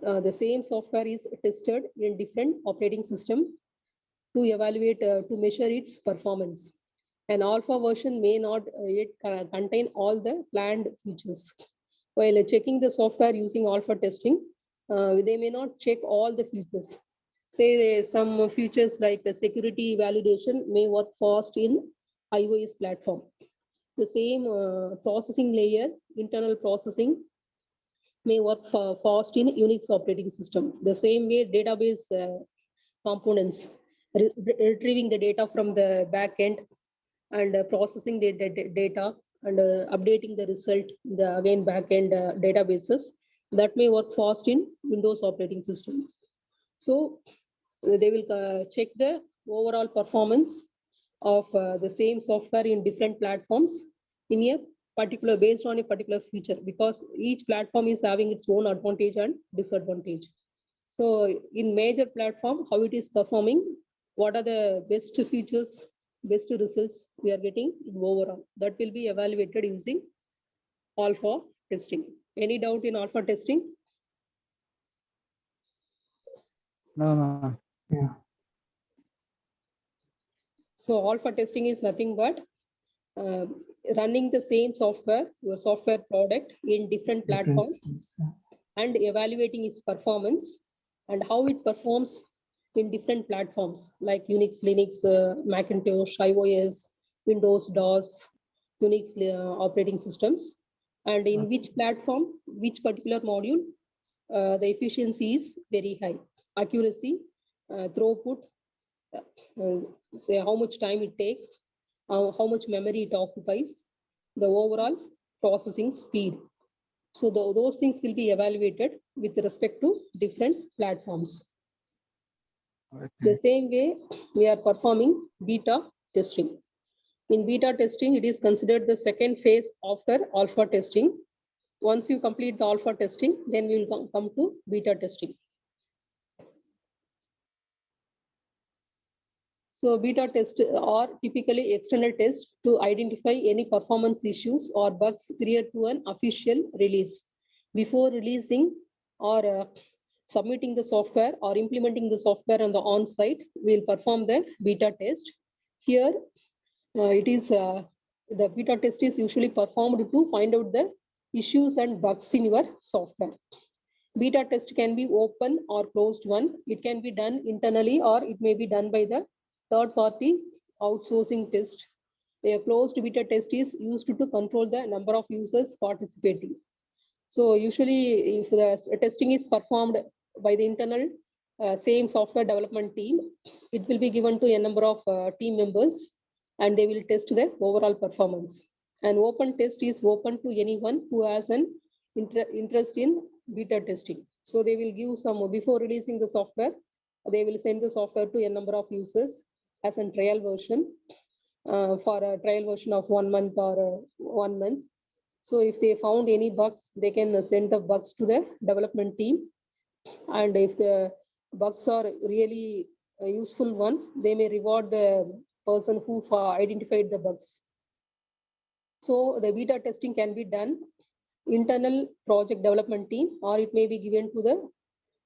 the same software is tested in different operating system to evaluate, to measure its performance. An alpha version may not yet contain all the planned features. While checking the software using alpha testing, they may not check all the features. Say some features like security validation may work fast in iOS platform. The same processing layer, internal processing, may work fast in Unix operating system. The same way database components, retrieving the data from the backend and processing the data and updating the result in the again backend databases, that may work fast in Windows operating system. So they will check the overall performance of the same software in different platforms in a particular, based on a particular feature, because each platform is having its own advantage and disadvantage. So in major platform, how it is performing, what are the best features, best results we are getting overall, that will be evaluated using alpha testing. Any doubt in alpha testing? No, ma'am. Yeah. So alpha testing is nothing but running the same software, your software product in different platforms and evaluating its performance and how it performs in different platforms like Unix, Linux, Macintosh, iOS, Windows, DOS, Unix operating systems, and in which platform, which particular module, the efficiency is very high, accuracy, throughput, say how much time it takes, how much memory it occupies, the overall processing speed. So those things will be evaluated with respect to different platforms. The same way we are performing beta testing. In beta testing, it is considered the second phase after alpha testing. Once you complete the alpha testing, then we will come to beta testing. So beta tests are typically external tests to identify any performance issues or bugs prior to an official release. Before releasing or submitting the software or implementing the software on the on-site, we'll perform the beta test. Here, the beta test is usually performed to find out the issues and bugs in your software. Beta test can be open or closed one. It can be done internally or it may be done by the third-party outsourcing test. A closed beta test is used to control the number of users participating. So usually if the testing is performed by the internal same software development team, it will be given to a number of team members and they will test the overall performance. An open test is open to anyone who has an interest in beta testing. So they will give some, before releasing the software, they will send the software to a number of users as a trial version for a trial version of 1 month or 1 month. So if they found any bugs, they can send the bugs to the development team. And if the bugs are really a useful one, they may reward the person who identified the bugs. So the beta testing can be done internal project development team, or it may be given to the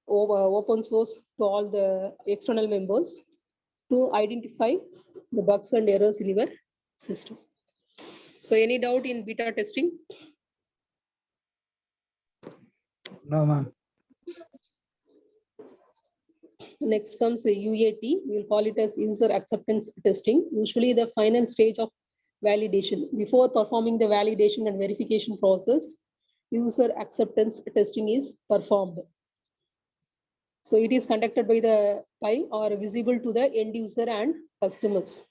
open source to all the external members. to identify the bugs and errors in your system. So any doubt in beta testing? No, ma'am. Next comes the UAT. We will call it as user acceptance testing. Usually the final stage of validation. Before performing the validation and verification process, user acceptance testing is performed. So it is conducted by or visible to the end user and customers.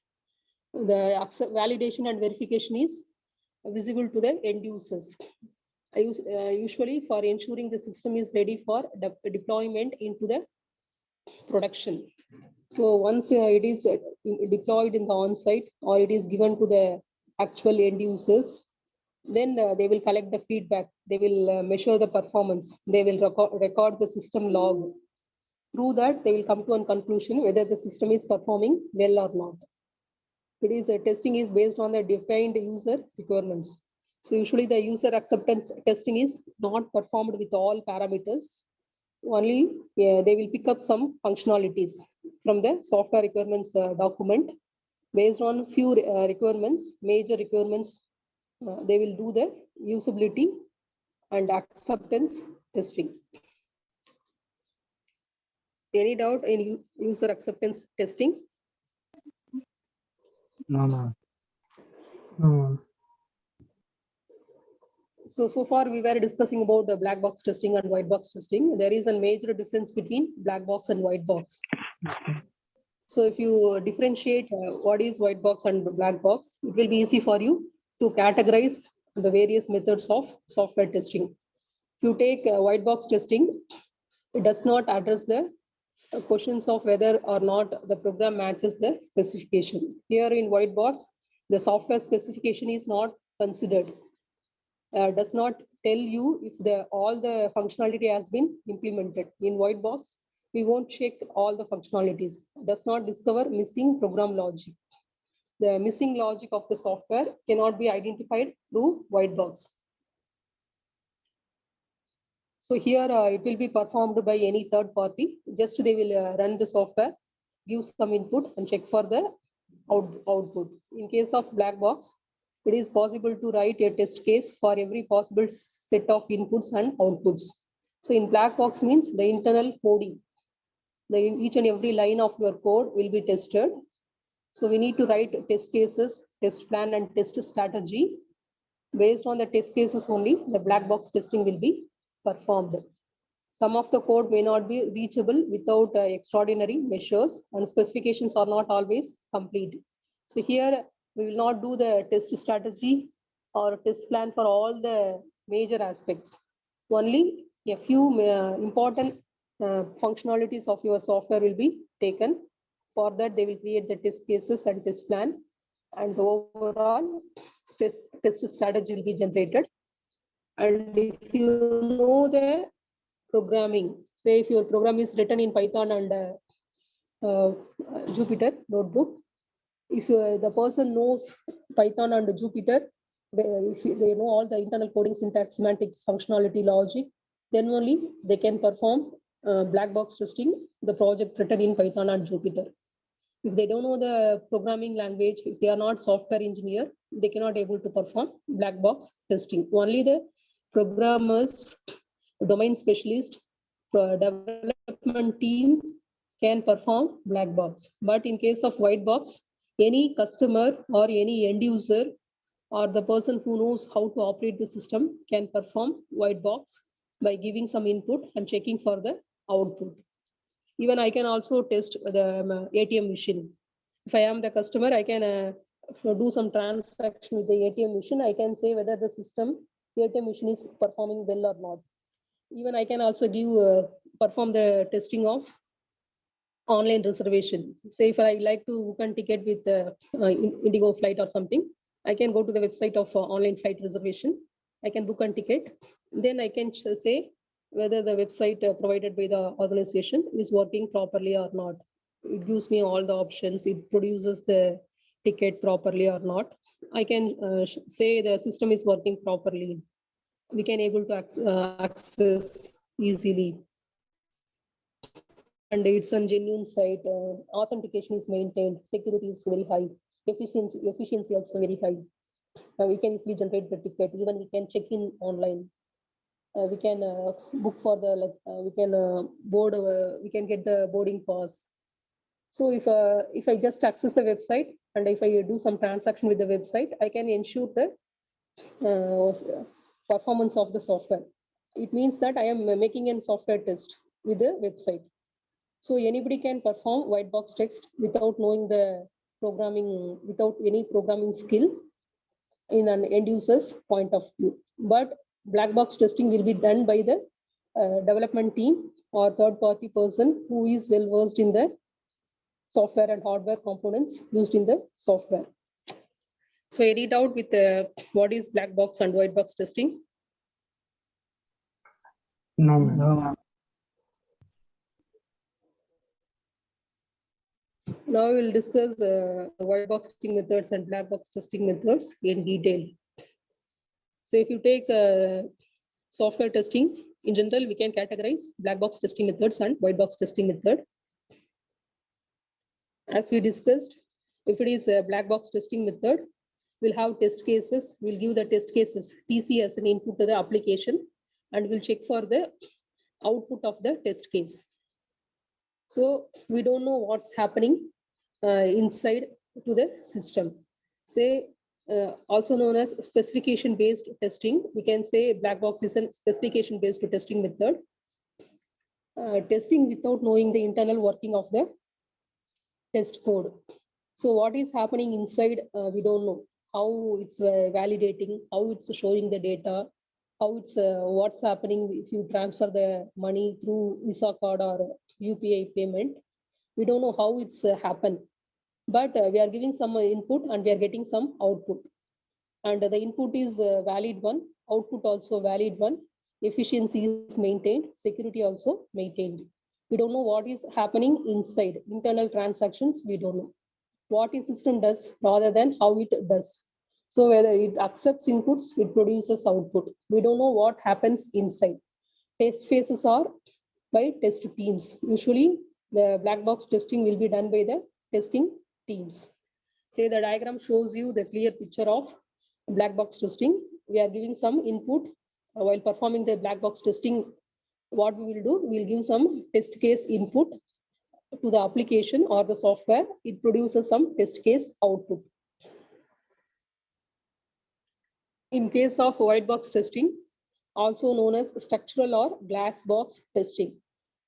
The validation and verification is visible to the end users. Usually for ensuring the system is ready for deployment into the production. So once it is deployed in the on-site or it is given to the actual end users, then they will collect the feedback. They will measure the performance. They will record the system log. Through that, they will come to a conclusion whether the system is performing well or not. It is testing is based on the defined user requirements. So usually the user acceptance testing is not performed with all parameters. Only they will pick up some functionalities from the software requirements document. Based on few requirements, major requirements, they will do the usability and acceptance testing. Any doubt in user acceptance testing? No, ma'am. No, ma'am. So far we were discussing about the black box testing and white box testing. There is a major difference between black box and white box. So if you differentiate what is white box and black box, it will be easy for you to categorize the various methods of software testing. If you take white box testing, it does not address the questions of whether or not the program matches the specification. Here in white box, the software specification is not considered. Does not tell you if all the functionality has been implemented. In white box, we won't check all the functionalities. Does not discover missing program logic. The missing logic of the software cannot be identified through white box. So here it will be performed by any third party. Just they will run the software, give some input and check for the output. In case of black box, it is possible to write a test case for every possible set of inputs and outputs. So in black box means the internal coding. Each and every line of your code will be tested. So we need to write test cases, test plan and test strategy. Based on the test cases only, the black box testing will be performed. Some of the code may not be reachable without extraordinary measures, and specifications are not always complete. So here we will not do the test strategy or test plan for all the major aspects. Only a few important functionalities of your software will be taken. For that, they will create the test cases and test plan, and the overall test strategy will be generated. And if you know the programming, say if your program is written in Python and Jupyter notebook, if the person knows Python and Jupyter, if they know all the internal coding, syntax, semantics, functionality, logic, then only they can perform black box testing, the project written in Python and Jupyter. If they don't know the programming language, if they are not software engineer, they cannot able to perform black box testing. Only the programmers, domain specialist, development team can perform black box. But in case of white box, any customer or any end user or the person who knows how to operate the system can perform white box by giving some input and checking for the output. Even I can also test the ATM machine. If I am the customer, I can do some transaction with the ATM machine. I can say whether the ATM machine is performing well or not. Even I can also perform the testing of online reservation. Say if I like to book a ticket with Indigo flight or something, I can go to the website of online flight reservation. I can book a ticket. Then I can say whether the website provided by the organization is working properly or not. It gives me all the options. It produces the ticket properly or not. I can say the system is working properly. We can able to access easily. and it's a genuine site. Authentication is maintained, security is very high, efficiency also very high. We can easily generate the ticket. Even we can check in online. We can book for the we can board. We can get the boarding pass. So if I just access the website and if I do some transaction with the website, I can ensure the performance of the software. It means that I am making a software test with the website. So anybody can perform white box text without knowing the programming, without any programming skill in an end user's point of view. But black box testing will be done by the development team or third party person who is well versed in the software and hardware components used in the software. So any doubt with what is black box and white box testing? No, ma'am. No, ma'am. Now we will discuss white box testing methods and black box testing methods in detail. So if you take software testing, in general, we can categorize black box testing methods and white box testing method. As we discussed, if it is a black box testing method, we'll have test cases, we'll give the test cases TC as an input to the application, and we'll check for the output of the test case. So we don't know what's happening inside to the system. Say, also known as specification based testing, we can say black box is a specification based testing method. Testing without knowing the internal working of the test code. So what is happening inside, we don't know. How it's validating, how it's showing the data, how it's what's happening if you transfer the money through Visa card or UPI payment. We don't know how it's happened, but we are giving some input and we are getting some output. And the input is valid one, output also valid one, efficiency is maintained, security also maintained. We don't know what is happening inside, internal transactions, we don't know. What a system does rather than how it does. So whether it accepts inputs, it produces output. We don't know what happens inside. Test phases are by test teams. Usually the black box testing will be done by the testing teams. Say the diagram shows you the clear picture of black box testing. We are giving some input while performing the black box testing. What we will do, we'll give some test case input to the application or the software. It produces some test case output. In case of white box testing, also known as structural or glass box testing.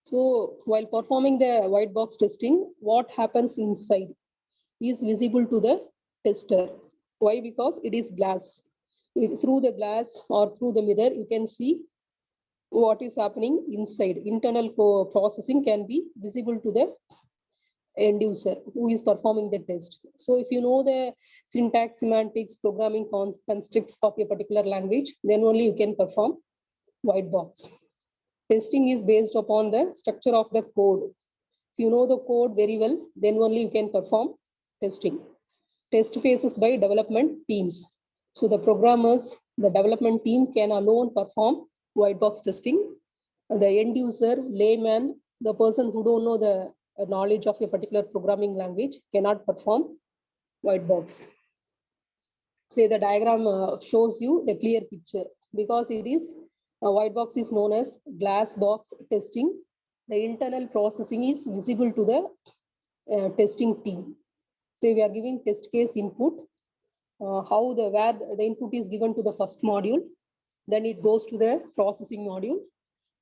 So while performing the white box testing, what happens inside is visible to the tester. Why? Because it is glass. Through the glass or through the mirror, you can see what is happening inside. Internal processing can be visible to the end user who is performing the test. So if you know the syntax, semantics, programming constructs of a particular language, then only you can perform white box. Testing is based upon the structure of the code. If you know the code very well, then only you can perform testing. Test phases by development teams. So the programmers, the development team can alone perform white box testing. The end user, layman, the person who don't know the knowledge of a particular programming language cannot perform white box. Say the diagram shows you the clear picture because it is a white box is known as glass box testing. The internal processing is visible to the testing team. Say we are giving test case input, where the input is given to the first module, then it goes to the processing module,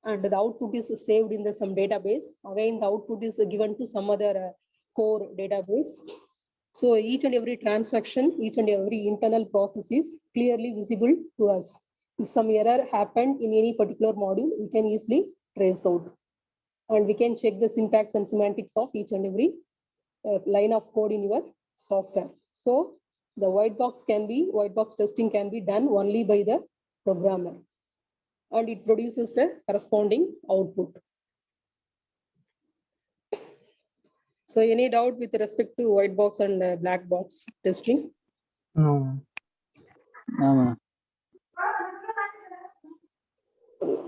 and the output is saved in some database. Again, the output is given to some other core database. So each and every transaction, each and every internal process is clearly visible to us. If some error happened in any particular module, we can easily trace out. And we can check the syntax and semantics of each and every line of code in your software. So the white box testing can be done only by the programmer, and it produces the corresponding output. So any doubt with respect to white box and black box testing? No. No, ma'am.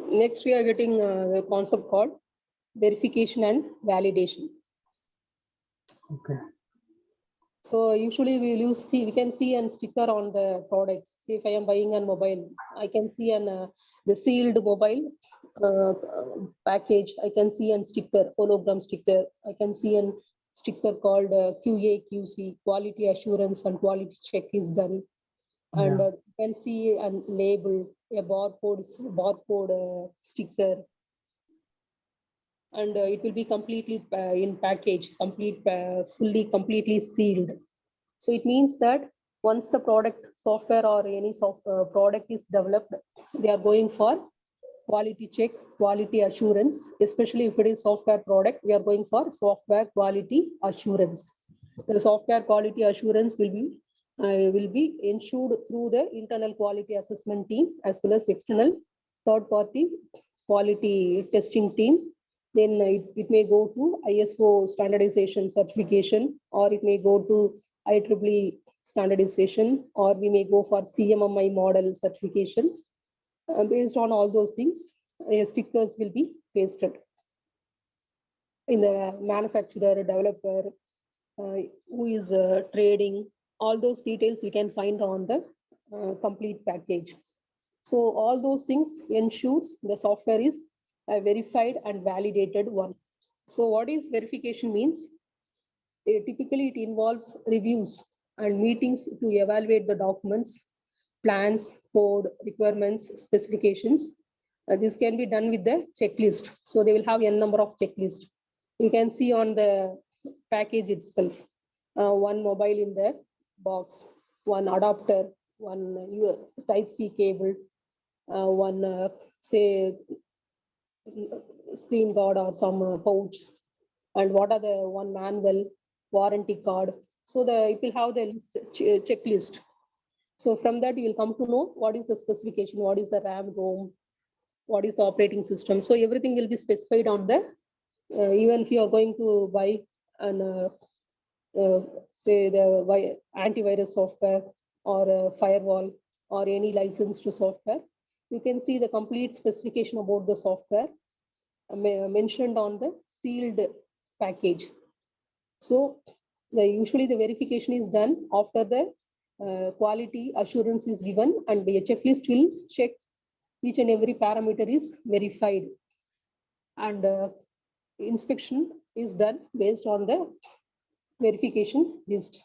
Next, we are getting the concept called verification and validation. Okay. So usually we can see a sticker on the products. Say if I am buying a mobile, I can see the sealed mobile package. I can see a sticker, hologram sticker. I can see a sticker called QA, QC, quality assurance and quality check is done. And Yeah. you can see a label, a barcode sticker, and it will be completely in package, completely sealed. So it means that once the product software or any product is developed, they are going for quality check, quality assurance, especially if it is software product, we are going for software quality assurance. The software quality assurance will be ensured through the internal quality assessment team as well as external third party quality testing team. Then it may go to ISO standardization certification, or it may go to IEEE standardization, or we may go for CMMI model certification. Based on all those things, stickers will be pasted in the manufacturer, developer, who is trading. All those details we can find on the complete package. So all those things ensures the software is a verified and validated one. So what is verification means? Typically, it involves reviews and meetings to evaluate the documents, plans, code, requirements, specifications. This can be done with the checklist. So they will have n number of checklists. You can see on the package itself, one mobile in the box, one adapter, one Type-C cable, one say screen guard or some pouch, and what are the one manual, warranty card. So it will have the checklist. So from that you will come to know what is the specification, what is the RAM, ROM, what is the operating system. So everything will be specified on the even if you are going to buy an say the antivirus software or a firewall or any licensed software, you can see the complete specification about the software mentioned on the sealed package. So usually the verification is done after the quality assurance is given, and the checklist will check each and every parameter is verified, and inspection is done based on the verification list.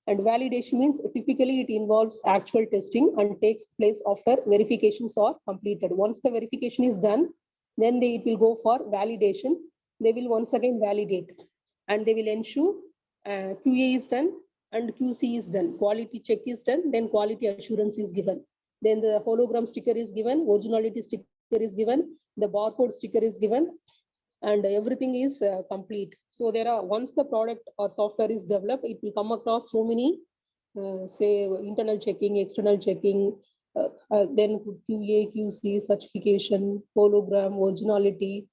And validation means typically it involves actual testing and takes place after verifications are completed. Once the verification is done, then it will go for validation. They will once again validate, and they will ensure QA is done and QC is done. Quality check is done, then quality assurance is given. Then the hologram sticker is given, originality sticker is given, the barcode sticker is given, and everything is complete. So there are, once the product or software is developed, it will come across so many say internal checking, external checking, then QA, QC, certification, hologram, originality.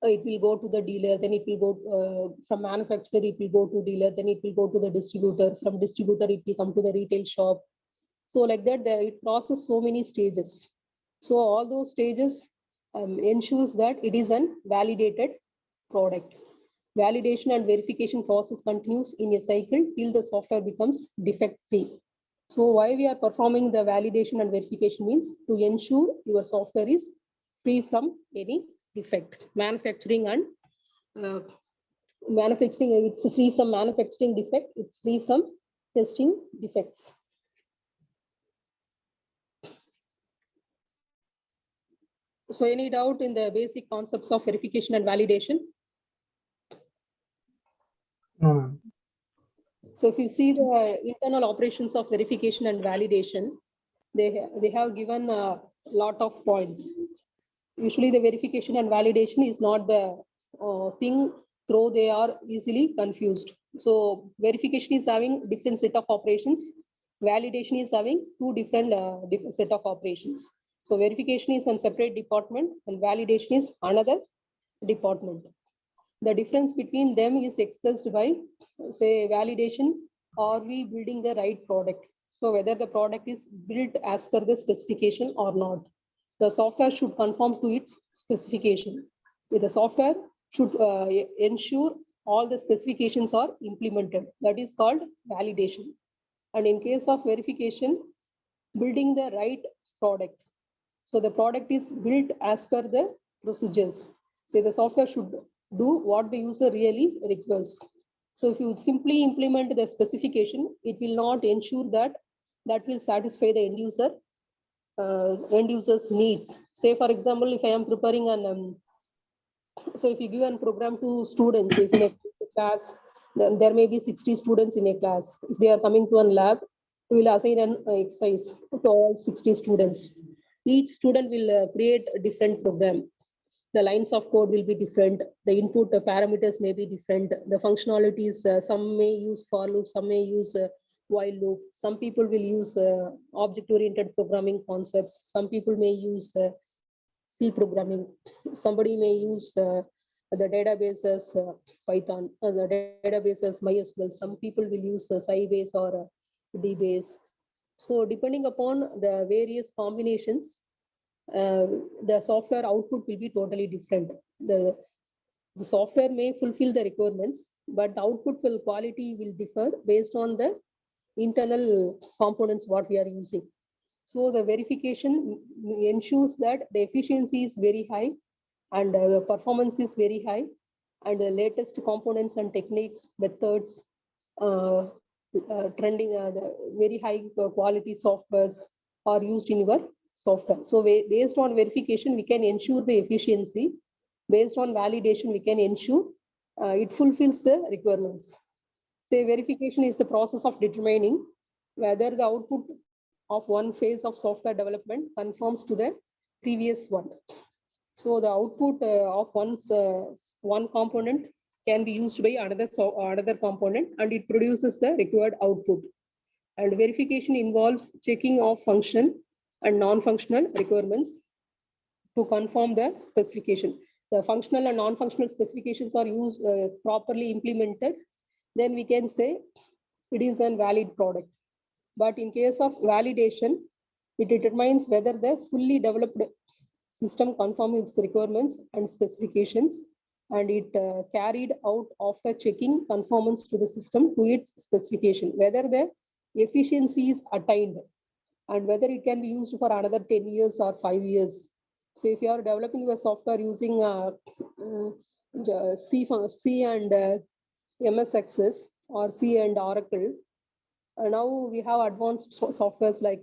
It will go to the dealer, then it will go from manufacturer, it will go to dealer, then it will go to the distributor, from distributor it will come to the retail shop. So like that, it crosses so many stages. So all those stages ensures that it is a validated product. Validation and verification process continues in a cycle till the software becomes defect free. So why we are performing the validation and verification means to ensure your software is free from any defect. Manufacturing, it's free from manufacturing defect, it's free from testing defects. So any doubt in the basic concepts of verification and validation? No, ma'am. So if you see the internal operations of verification and validation, they have given a lot of points. Usually the verification and validation is not the thing, though they are easily confused. So verification is having different set of operations. Validation is having two different set of operations. So verification is a separate department and validation is another department. The difference between them is expressed by, say, validation. Are we building the right product? So whether the product is built as per the specification or not. The software should conform to its specification. The software should ensure all the specifications are implemented. That is called validation. And in case of verification, building the right product. So the product is built as per the procedures. So the software should do what the user really requires. So if you simply implement the specification, it will not ensure that will satisfy the end user's needs. Say for example, if I am preparing an so if you give a program to students, if in a class, then there may be 60 students in a class. If they are coming to a lab, we will assign an exercise to all 60 students. Each student will create a different program. The lines of code will be different. The input parameters may be different. The functionalities, some may use for loop, some may use while loop. Some people will use object-oriented programming concepts. Some people may use C programming. Somebody may use the databases Python, the databases MySQL. Some people will use Sybase or DBase. So depending upon the various combinations, the software output will be totally different. The software may fulfill the requirements, but the output quality will differ based on the internal components what we are using. So the verification ensures that the efficiency is very high and performance is very high, and the latest components and techniques, methods, trending, the very high quality softwares are used in your software. So based on verification, we can ensure the efficiency. Based on validation, we can ensure it fulfills the requirements. Say verification is the process of determining whether the output of one phase of software development conforms to the previous one. So the output of one component can be used by another component, and it produces the required output. And verification involves checking of function and non-functional requirements to confirm the specification. The functional and non-functional specifications are used properly implemented, then we can say it is a valid product. But in case of validation, it determines whether the fully developed system conforms its requirements and specifications, and it carried out after checking conformance to the system to its specification, whether the efficiency is attained and whether it can be used for another 10 years or 5 years. So if you are developing your software using C and MS Access or C and Oracle, now we have advanced softwares like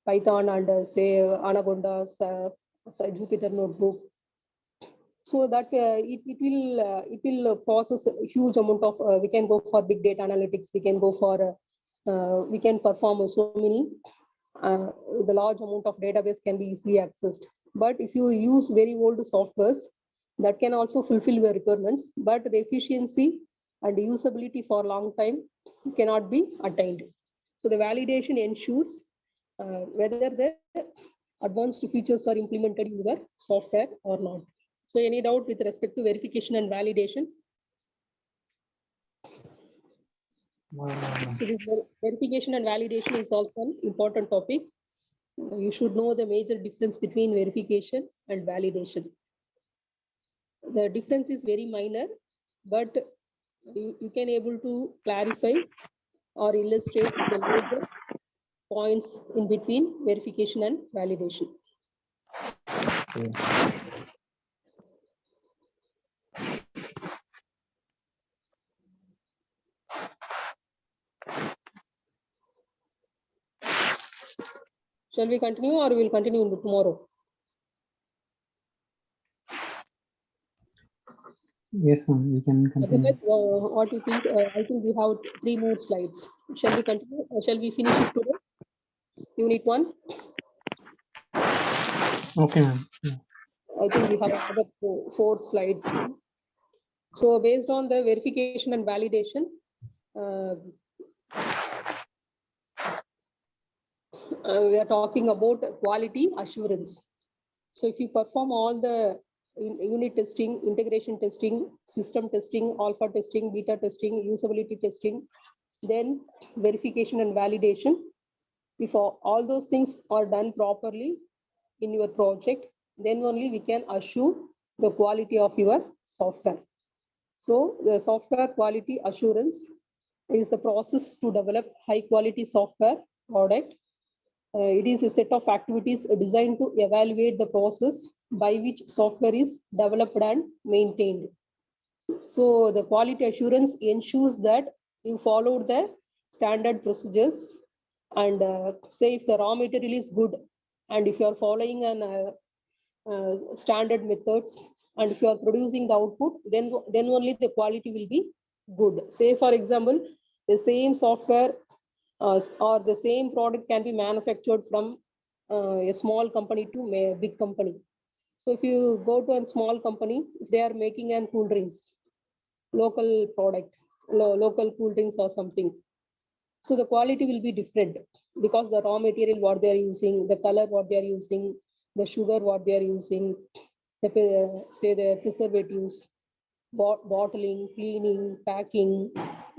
Python and say Anaconda, Jupyter Notebook. So that it will process a huge amount of. We can go for big data analytics. We can go for we can perform so many. The large amount of database can be easily accessed. But if you use very old softwares, that can also fulfill your requirements, but the efficiency and usability for a long time cannot be attained. So the validation ensures whether the advanced features are implemented in your software or not. So any doubt with respect to verification and validation? So this verification and validation is also an important topic. You should know the major difference between verification and validation. The difference is very minor, but you can able to clarify or illustrate the major points in between verification and validation. Okay. Shall we continue or will continue tomorrow? Yes, ma'am, we can continue. What do you think? I think we have 3 more slides. Shall we continue or shall we finish it today? Unit 1? Okay, ma'am. Yeah. I think we have another 4 slides. So based on the verification and validation, we are talking about quality assurance. So if you perform all the unit testing, integration testing, system testing, alpha testing, beta testing, usability testing, then verification and validation, if all those things are done properly in your project, then only we can assure the quality of your software. So the software quality assurance is the process to develop high quality software product. It is a set of activities designed to evaluate the process by which software is developed and maintained. So the quality assurance ensures that you followed the standard procedures, and say if the raw material is good, and if you are following an standard methods, and if you are producing the output, then only the quality will be good. Say for example, the same software or the same product can be manufactured from a small company to a big company. So if you go to a small company, if they are making an cool drinks, local product, local cool drinks or something, so the quality will be different because the raw material what they are using, the color what they are using, the sugar what they are using, the say the preservatives, bottling, cleaning, packing,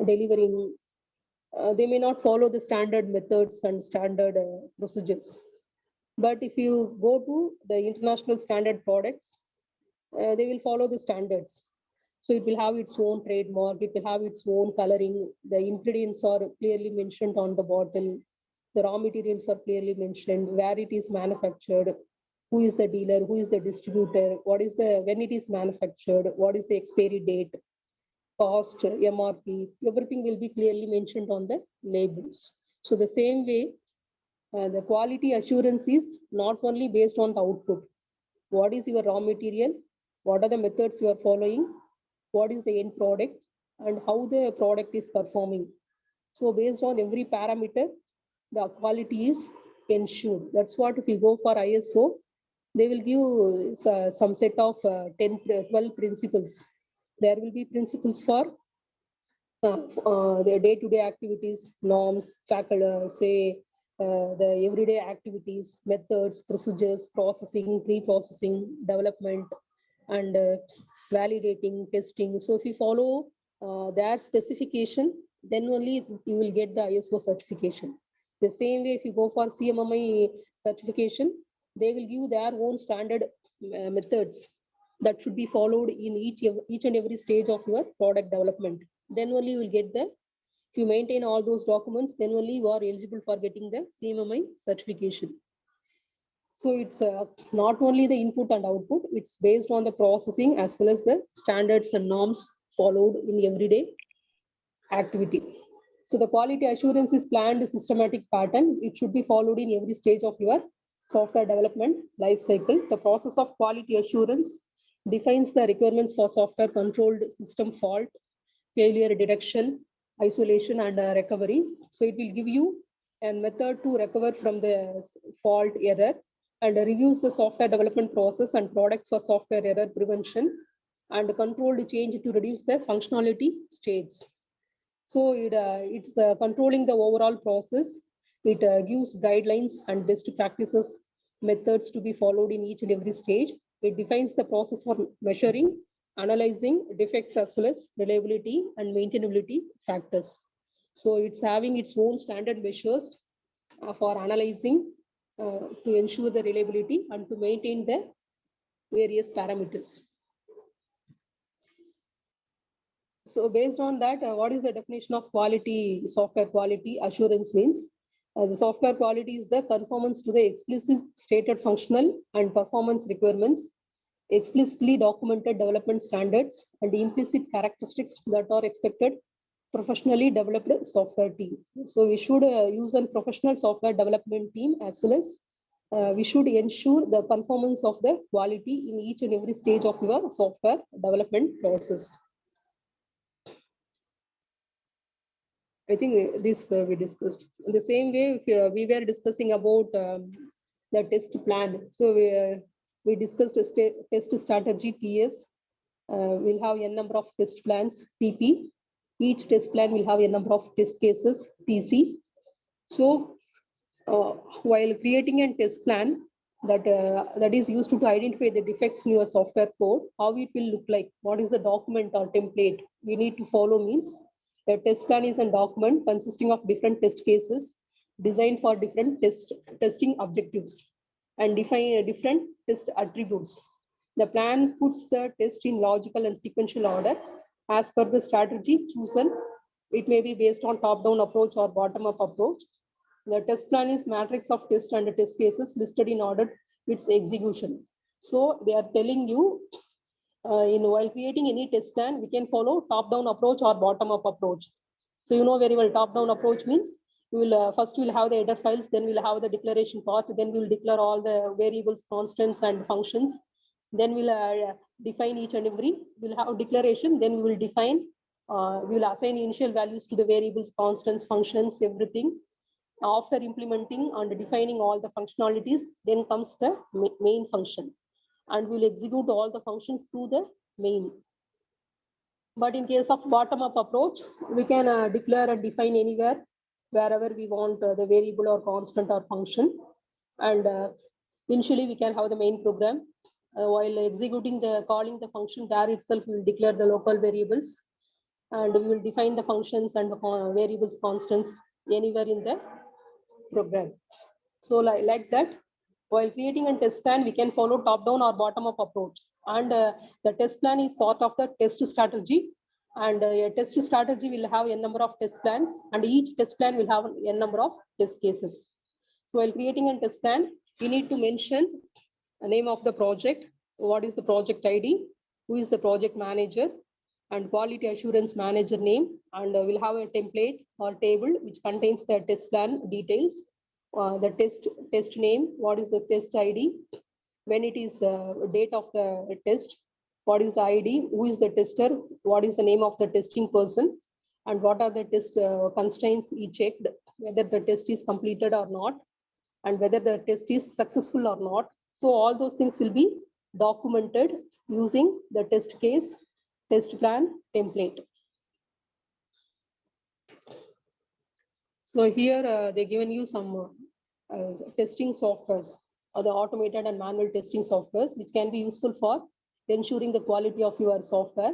delivering, they may not follow the standard methods and standard procedures. But if you go to the international standard products, they will follow the standards. So it will have its own trademark, it will have its own coloring, the ingredients are clearly mentioned on the bottle, the raw materials are clearly mentioned, where it is manufactured, who is the dealer, who is the distributor, what is the, when it is manufactured, what is the expiry date, cost, MRP, everything will be clearly mentioned on the labels. So the same way, the quality assurance is not only based on the output. What is your raw material? What are the methods you are following? What is the end product? And how the product is performing. So based on every parameter, the quality is ensured. That's what if you go for ISO, they will give some set of 10, 12 principles. There will be principles for the day-to-day activities, norms, the everyday activities, methods, procedures, processing, pre-processing, development, and validating, testing. So if you follow their specification, then only you will get the ISO certification. The same way, if you go for CMMI certification, they will give their own standard methods that should be followed in each and every stage of your product development. Then only you will get the, if you maintain all those documents, then only you are eligible for getting the CMMI certification. So it's not only the input and output, it's based on the processing as well as the standards and norms followed in everyday activity. So the quality assurance is planned systematic pattern. It should be followed in every stage of your software development life cycle. The process of quality assurance defines the requirements for software controlled system fault, failure detection, isolation, and recovery. So it will give you a method to recover from the fault error, and reviews the software development process and products for software error prevention, and controlled change to reduce the functionality states. So it's controlling the overall process. It gives guidelines and best practices, methods to be followed in each and every stage. It defines the process for measuring, analyzing defects as well as reliability and maintainability factors. So it's having its own standard measures for analyzing to ensure the reliability and to maintain the various parameters. So based on that, what is the definition of quality, software quality assurance means? The software quality is the conformance to the explicit stated functional and performance requirements, explicitly documented development standards, and the implicit characteristics that are expected professionally developed software team. So we should use a professional software development team, as well as we should ensure the conformance of the quality in each and every stage of your software development process. I think this we discussed. In the same way, if we were discussing about the test plan. So we discussed a test strategy, TS. We'll have a number of test plans, TP. Each test plan will have a number of test cases, TC. So while creating a test plan that is used to identify the defects in your software code, how it will look like, what is the document or template we need to follow means, the test plan is a document consisting of different test cases designed for different testing objectives and define different test attributes. The plan puts the test in logical and sequential order as per the strategy chosen. It may be based on top-down approach or bottom-up approach. The test plan is matrix of test and test cases listed in order its execution. So they are telling you while creating any test plan, we can follow top-down approach or bottom-up approach. So you know very well, top-down approach means we will first we will have the header files, then we'll have the declaration part, then we will declare all the variables, constants, and functions. Then we'll define each and every. We'll have declaration. Then we will define. We will assign initial values to the variables, constants, functions, everything. After implementing and defining all the functionalities, then comes the main function, and we'll execute all the functions through the main. But in case of bottom-up approach, we can declare and define anywhere, wherever we want the variable or constant or function. And initially, we can have the main program. While executing calling the function, there itself we will declare the local variables, and we will define the functions and the variables, constants anywhere in the program. So like that, while creating a test plan, we can follow top-down or bottom-up approach. And the test plan is part of the test strategy. And a test strategy will have a number of test plans, and each test plan will have a number of test cases. So while creating a test plan, we need to mention the name of the project, what is the project ID, who is the project manager, and quality assurance manager name. And we'll have a template or table which contains the test plan details, the test name, what is the test ID, when it is date of the test, what is the ID, who is the tester, what is the name of the testing person, and what are the test constraints he checked, whether the test is completed or not, and whether the test is successful or not. So all those things will be documented using the test case, test plan template. So here they given you some testing softwares, or the automated and manual testing softwares, which can be useful for ensuring the quality of your software.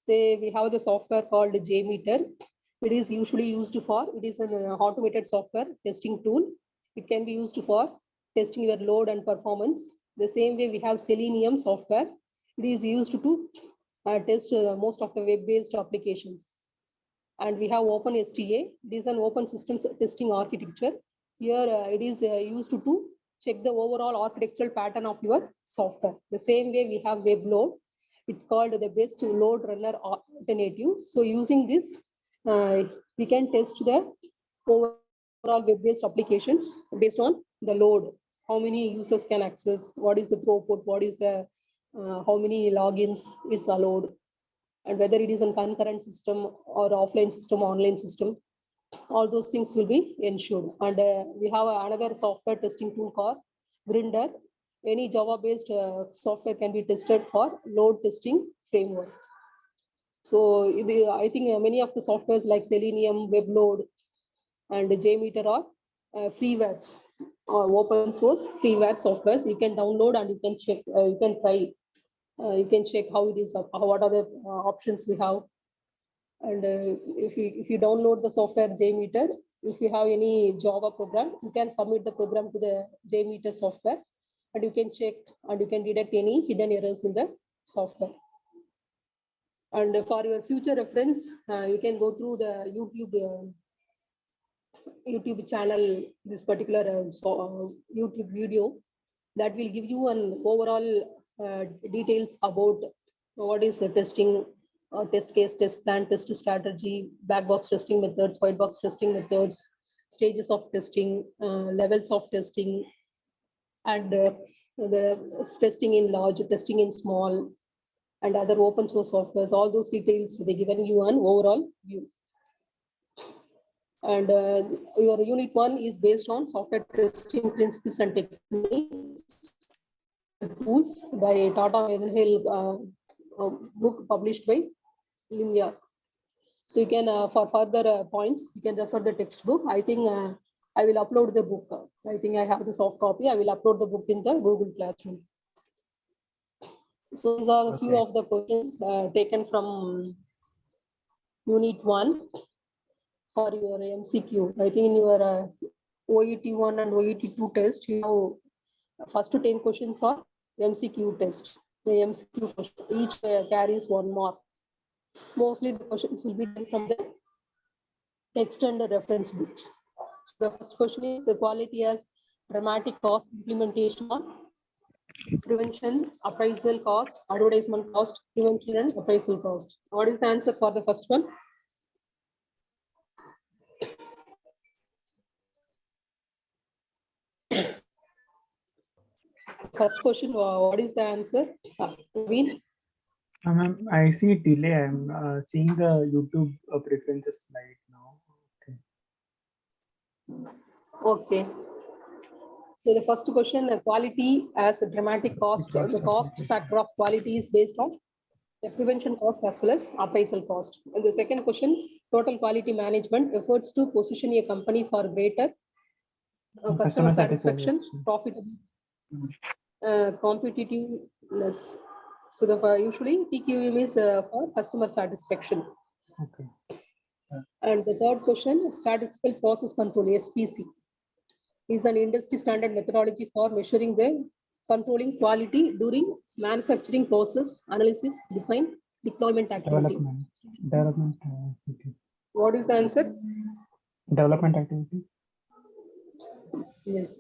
Say we have the software called JMeter. It is usually used for, it is an automated software testing tool. It can be used for testing your load and performance. The same way we have Selenium software. It is used to test most of the web-based applications. And we have OpenSTA. It is an open systems testing architecture. Here it is used to check the overall architectural pattern of your software. The same way we have WebLoad. It's called the best load runner alternative. So using this, we can test the overall web-based applications based on the load. How many users can access, what is the throughput, what is the, how many logins is allowed, and whether it is a concurrent system or offline system, online system. All those things will be ensured. And we have another software testing tool called Grinder. Any Java-based software can be tested for load testing framework. So I think many of the softwares like Selenium, WebLoad, and JMeter are freewares or open source freeware softwares. You can download and you can check, you can try, you can check how it is, what are the options we have. And if you download the software JMeter, if you have any Java program, you can submit the program to the JMeter software, and you can check and you can detect any hidden errors in the software. And for your future reference, you can go through the YouTube channel, this particular YouTube video that will give you an overall details about what is the testing, test case, test plan, test strategy, black box testing methods, white box testing methods, stages of testing, levels of testing, and the testing in large, testing in small, and other open source softwares. All those details, they given you an overall view. And your unit 1 is based on software testing principles and techniques, tools by Tata Megenhill, book published by Limia. So you can, for further points, you can refer the textbook. I think I will upload the book. I think I have the soft copy. I will upload the book in the Google Classroom. So these are a few of the questions taken from unit 1 for your MCQ. I think in your OET 1 and OET 2 test, you know, first 10 questions are MCQ test. the MCQ question. Each carries 1 mark. Mostly the questions will be done from the text and the reference books. So the first question is the quality as dramatic cost implementation on prevention, appraisal cost, advertisement cost, prevention and appraisal cost. What is the answer for the first one? First question, what is the answer? Naveen? Ma'am, I see delay. I'm seeing the YouTube preferences slide now. Okay. Okay. So the first question, quality as a dramatic cost. The cost factor of quality is based on the prevention cost as well as appraisal cost. And the second question, total quality management efforts to position a company for greater customer satisfaction, profitability, competitiveness. So the usually TQM is for customer satisfaction. Okay. And the third question, statistical process control (SPC) is an industry standard methodology for measuring the controlling quality during manufacturing process analysis, design, deployment activity. Development activity. What is the answer? Development activity. Yes.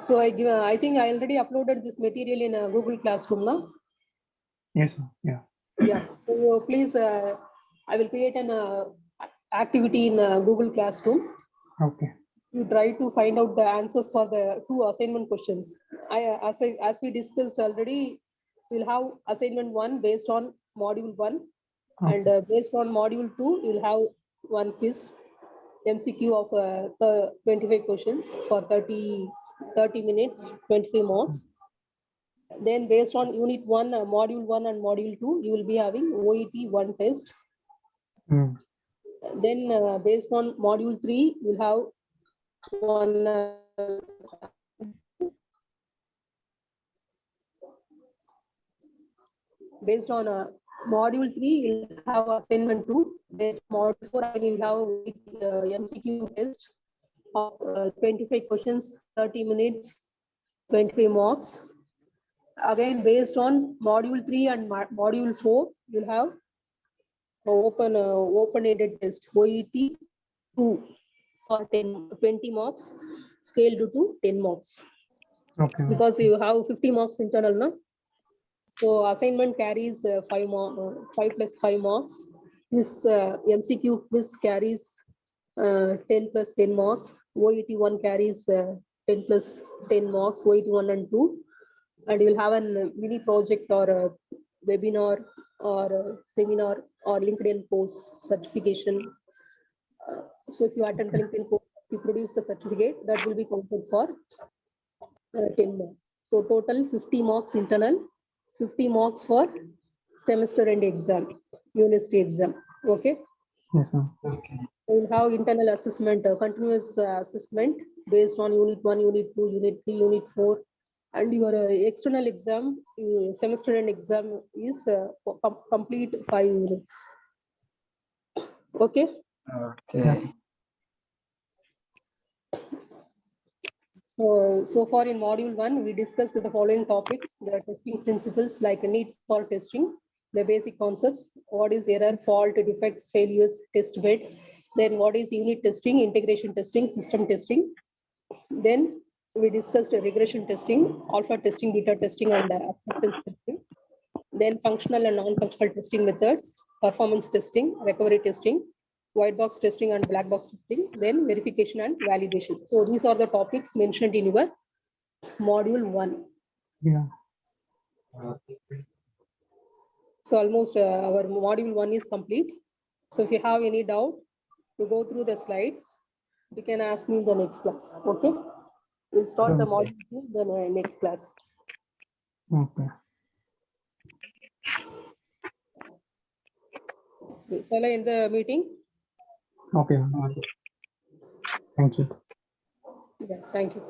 So I think I already uploaded this material in a Google Classroom now. Yes, ma'am. Yeah. Yeah. So please, I will create an activity in Google Classroom. Okay. You try to find out the answers for the 2 assignment questions. As we discussed already, we'll have assignment 1 based on module 1, Okay. and based on module 2, you'll have 1 quiz MCQ of 25 questions for 30 minutes, 25 marks. Then based on unit 1, module 1 and module 2, you will be having OET 1 test. Mm. Then based on module 3, you'll have 1 based on module 3, you'll have assignment 2. Based on module 4, you'll have MCQ test of 25 questions, 30 minutes, 25 marks. Again, based on module 3 and module 4, you'll have open-ended test, OET 2 for 20 marks, scaled to 10 marks. Okay. Because you have 50 marks internal now. So assignment carries 5 plus 5 marks. This MCQ quiz carries 10 plus 10 marks. OET 1 carries 10 plus 10 marks, OET 1 and 2. And you'll have a mini project or a webinar or a seminar or LinkedIn post certification. So if you attend the LinkedIn post, you produce the certificate, that will be counted for 10 marks. So total 50 marks internal, 50 marks for semester end exam, university exam. Okay. Yes, ma'am. Okay. We'll have internal assessment, continuous assessment based on unit 1, unit 2, unit 3, unit 4. And your external exam, semester end exam is for complete 5 units. Okay. Okay. So far in module 1, we discussed the following topics: the testing principles like a need for testing, the basic concepts, what is error, fault, defects, failures, test bed, then what is unit testing, integration testing, system testing. Then we discussed regression testing, alpha testing, beta testing, and acceptance testing. Then functional and non-functional testing methods, performance testing, recovery testing, white box testing and black box testing, then verification and validation. So these are the topics mentioned in your module 1. Yeah. So almost our module 1 is complete. So if you have any doubt, you go through the slides, you can ask me in the next class. Okay. We'll start the module 2, then next class. Okay. Shall I end the meeting? Okay. Ma'am. Thank you. Yeah, thank you.